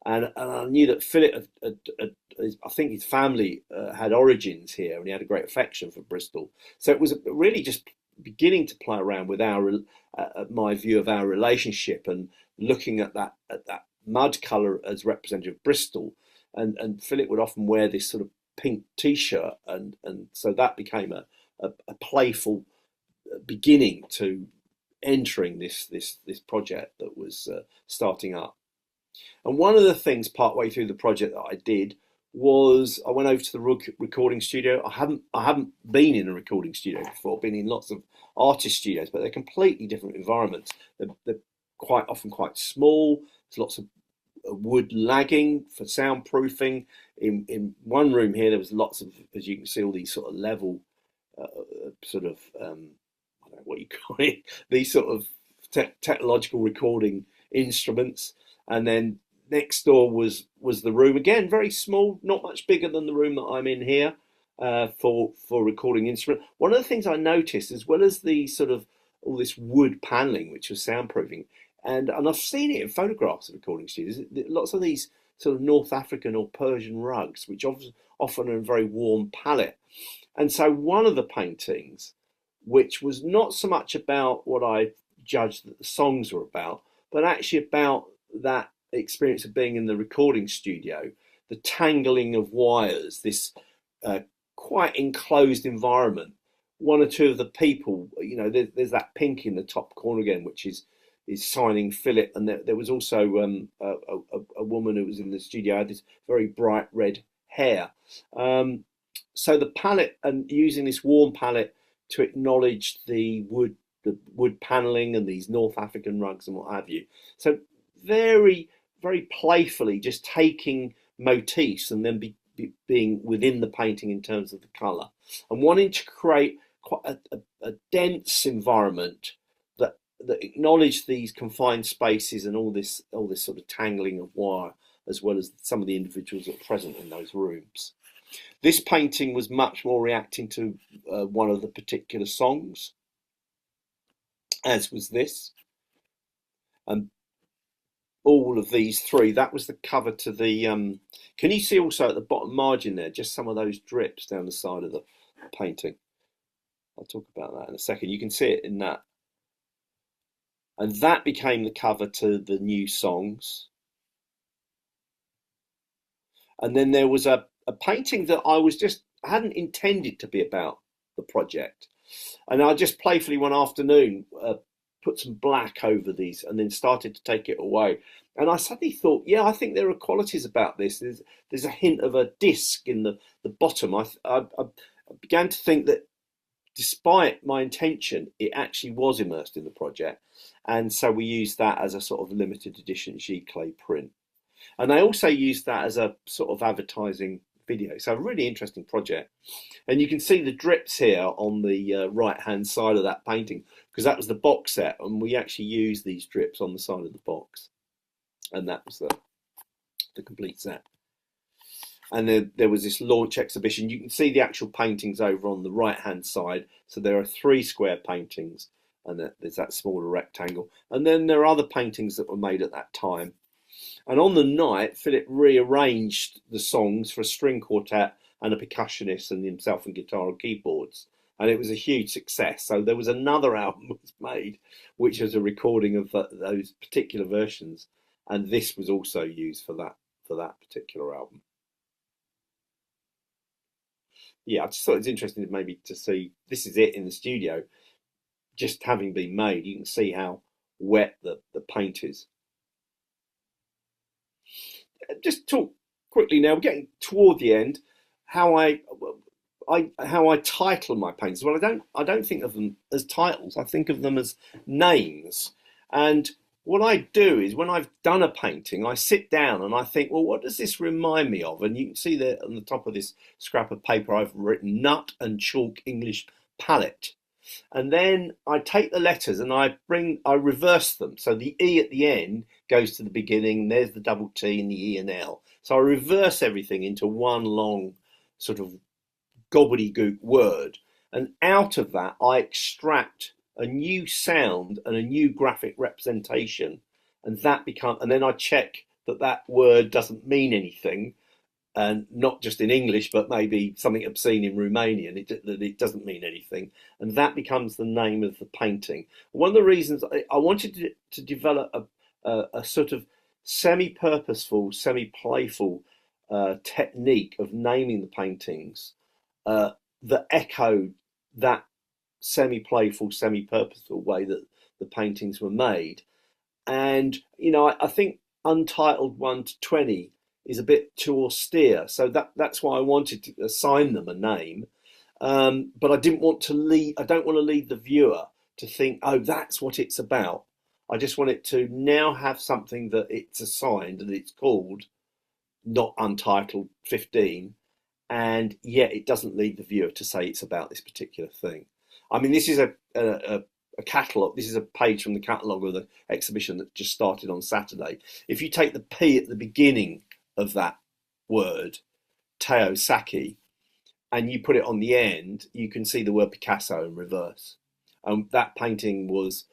and I knew that Philip, I think his family had origins here, and he had a great affection for Bristol. So it was really just beginning to play around with my view of our relationship and looking at that mud colour as representative of Bristol, and Philip would often wear this sort of pink T-shirt, and so that became a playful beginning to entering this project that was starting up. And one of the things partway through the project that I did was I went over to the recording studio. I haven't been in a recording studio before. Been in lots of artist studios, but they're completely different environments. They're quite often quite small. There's lots of wood lagging for soundproofing. In one room here, there was lots of, as you can see, all these sort of level, sort of, I don't know what you call it, these sort of technological recording instruments. And then next door was the room, again very small, not much bigger than the room that I'm in here, for recording instrument. One of the things I noticed, as well as the sort of all this wood paneling, which was soundproofing, and I've seen it in photographs of recording studios, lots of these sort of North African or Persian rugs, which often are a very warm palette. And so one of the paintings, which was not so much about what I judged that the songs were about, but actually about that experience of being in the recording studio, the tangling of wires, this quite enclosed environment. One or two of the people, there's that pink in the top corner again, which is signing Philip, and there was also a woman who was in the studio, had this very bright red hair. So the palette, and using this warm palette to acknowledge the wood panelling and these North African rugs and what have you. So very, very playfully just taking motifs and then being within the painting in terms of the colour, and wanting to create quite a dense environment that acknowledged these confined spaces and all this sort of tangling of wire, as well as some of the individuals that are present in those rooms. This painting was much more reacting to one of the particular songs, as was this. And all of these three, that was the cover to the... can you see also at the bottom margin there, just some of those drips down the side of the painting? I'll talk about that in a second. You can see it in that. And that became the cover to the new songs. And then there was a painting that I hadn't intended to be about the project. And I just playfully one afternoon put some black over these and then started to take it away. And I suddenly thought, yeah, I think there are qualities about this. There's a hint of a disc in the bottom. I began to think that despite my intention, it actually was immersed in the project. And so we used that as a sort of limited edition giclée print. And I also used that as a sort of advertising video. So a really interesting project. And you can see the drips here on the right-hand side of that painting, because that was the box set, and we actually used these drips on the side of the box. And that was the complete set. And then there was this launch exhibition. You can see the actual paintings over on the right-hand side. So there are 3 square paintings, and there's that smaller rectangle. And then there are other paintings that were made at that time. And on the night, Philip rearranged the songs for a string quartet and a percussionist and himself and guitar and keyboards. And it was a huge success. So there was another album that was made, which was a recording of those particular versions. And this was also used for that particular album. Yeah, I just thought it was interesting maybe to see, this is it in the studio, just having been made. You can see how wet the paint is. Just talk quickly now, we're getting toward the end, how I title my paintings. Well, I don't think of them as titles. I think of them as names. And what I do is when I've done a painting, I sit down and I think, well, what does this remind me of? And you can see there on the top of this scrap of paper, I've written Nut and Chalk English Palette. And then I take the letters and I reverse them. So the E at the end goes to the beginning. There's the double T and the E and L. So I reverse everything into one long sort of gobbledygook word. And out of that, I extract a new sound and a new graphic representation. And then I check that word doesn't mean anything. And not just in English, but maybe something obscene in Romanian, that it doesn't mean anything. And that becomes the name of the painting. One of the reasons I wanted to develop a sort of semi-purposeful, semi-playful technique of naming the paintings that echoed that semi-playful, semi-purposeful way that the paintings were made. And, I think Untitled 1 to 20 is a bit too austere, so that's why I wanted to assign them a name, but I don't want to lead the viewer to think, oh, that's what it's about. I just want it to now have something that it's assigned and it's called, not Untitled 15, and yet it doesn't lead the viewer to say it's about this particular thing. I mean, this is a catalogue. This is a page from the catalogue of the exhibition that just started on Saturday. If you take the P at the beginning of that word, Teo Saki, and you put it on the end, you can see the word Picasso in reverse. That painting was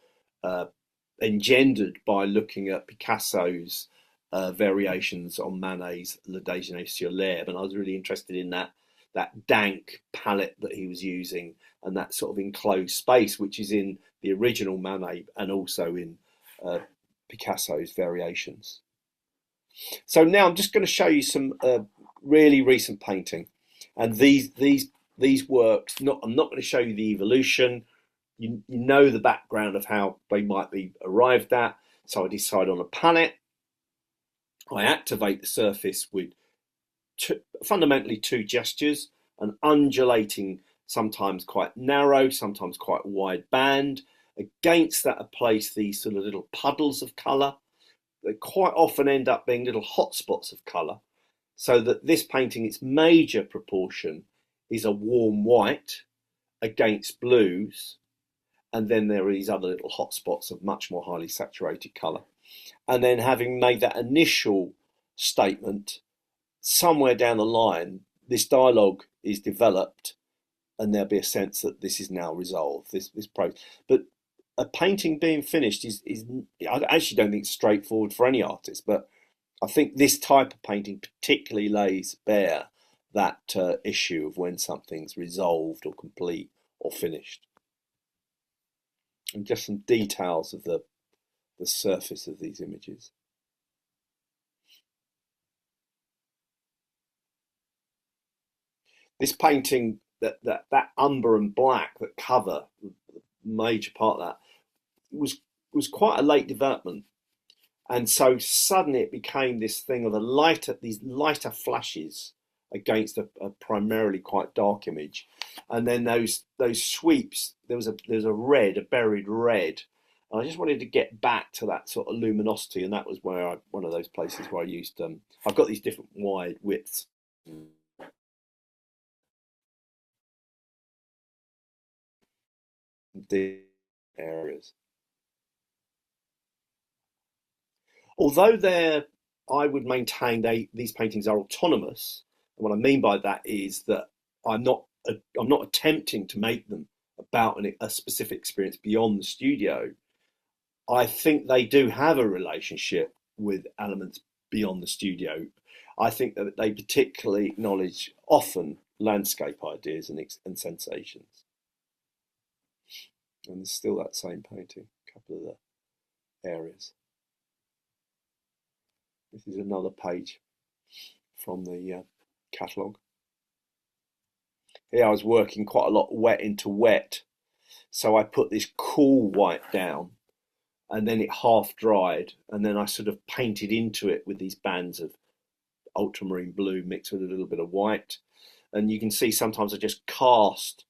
engendered by looking at Picasso's variations on Manet's Le Déjeuner sur l'herbe, and I was really interested in that dank palette that he was using and that sort of enclosed space, which is in the original Manet and also in Picasso's variations. So now I'm just going to show you some really recent painting, and these works. I'm not going to show you the evolution. You know the background of how they might be arrived at. So I decide on a palette. I activate the surface with fundamentally 2 gestures: an undulating sometimes quite narrow, sometimes quite wide band. Against that are placed these sort of little puddles of colour. They quite often end up being little hotspots of colour, so that this painting, its major proportion is a warm white against blues, and then there are these other little hotspots of much more highly saturated colour. And then having made that initial statement, somewhere down the line, this dialogue is developed, and there'll be a sense that this is now resolved. This process, but a painting being finished is I actually don't think it's straightforward for any artist, but I think this type of painting particularly lays bare that issue of when something's resolved or complete or finished. And just some details of the surface of these images. This painting, that umber and black that cover the major part of that, was quite a late development, and so suddenly it became this thing of these lighter flashes against a primarily quite dark image, and then those sweeps. There was a red, a buried red, and I just wanted to get back to that sort of luminosity, and that was where one of those places where I used I've got these different wide widths. The areas. Although I would maintain these paintings are autonomous. And what I mean by that is that I'm not attempting to make them about a specific experience beyond the studio. I think they do have a relationship with elements beyond the studio. I think that they particularly acknowledge often landscape ideas and sensations. And there's still that same painting, a couple of the areas. This is another page from the catalogue. Here I was working quite a lot wet into wet, so I put this cool white down, and then it half dried, and then I sort of painted into it with these bands of ultramarine blue mixed with a little bit of white. And you can see sometimes I just cast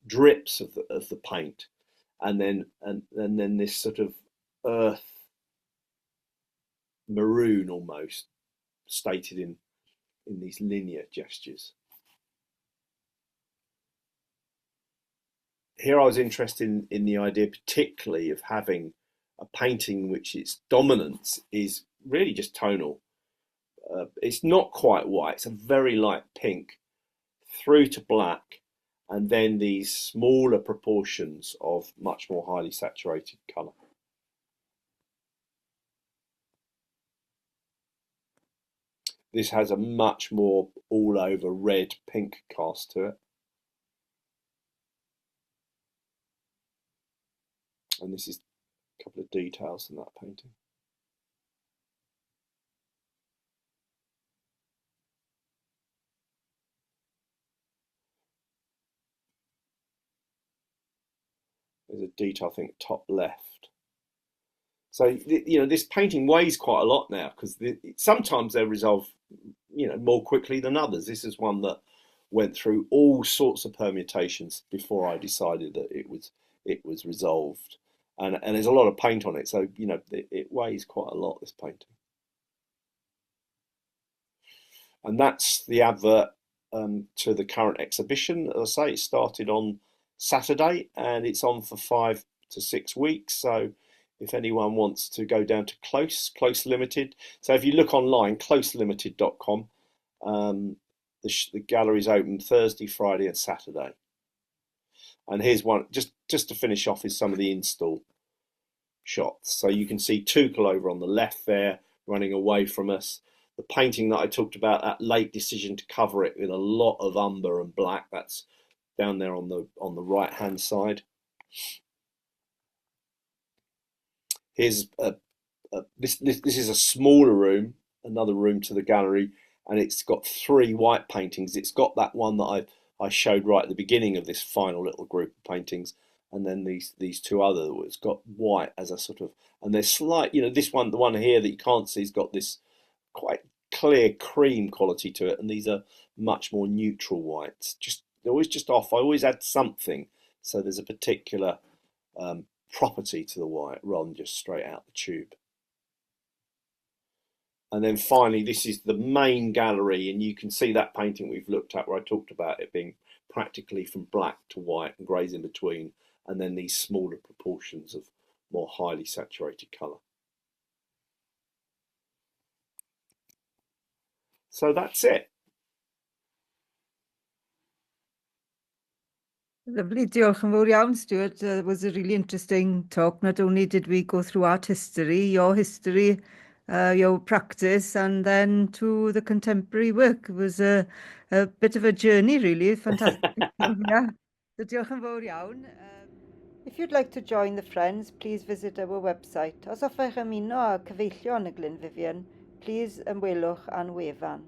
drips of the paint, and then this sort of earth maroon almost stated in these linear gestures. Here I was interested in the idea particularly of having a painting which its dominance is really just tonal. It's not quite white, it's a very light pink through to black, and then these smaller proportions of much more highly saturated colour. This has a much more all over red pink cast to it. And this is a couple of details in that painting. There's a detail, I think, top left. So, this painting weighs quite a lot now, because sometimes they resolve, more quickly than others. This is one that went through all sorts of permutations before I decided that it was resolved. And there's a lot of paint on it, so, it weighs quite a lot, this painting. And that's the advert to the current exhibition. As I say, it started on Saturday, and it's on for 5 to 6 weeks. So if anyone wants to go down to Close Limited. So if you look online, closelimited.com, the gallery's open Thursday, Friday and Saturday. And here's one, just to finish off, is some of the install shots. So you can see Tuchel over on the left there, running away from us. The painting that I talked about, that late decision to cover it with a lot of umber and black, that's down there on the right hand side. Here's this is a smaller room, another room to the gallery, and it's got 3 white paintings. It's got that one that I showed right at the beginning of this final little group of paintings, and then these 2 others. It's got white as a sort of, and there's slight, this one, the one here that you can't see, has got this quite clear cream quality to it, and these are much more neutral whites, just They're always just off. I always add something, so there's a particular property to the white rather than just straight out the tube. And then finally, this is the main gallery, and you can see that painting we've looked at where I talked about it being practically from black to white and greys in between, and then these smaller proportions of more highly saturated colour. So that's it. Lovely, diolch yn fawr iawn, Stewart. It was a really interesting talk. Not only did we go through art history, your practice, and then to the contemporary work. It was a bit of a journey, really. Fantastic. Yeah. So diolch yn fawr iawn. If you'd like to join the Friends, please visit our website. Os hoffech ymuno a cyfeillio yn y Glynn Vivian, please ymwelwch â'n wefan.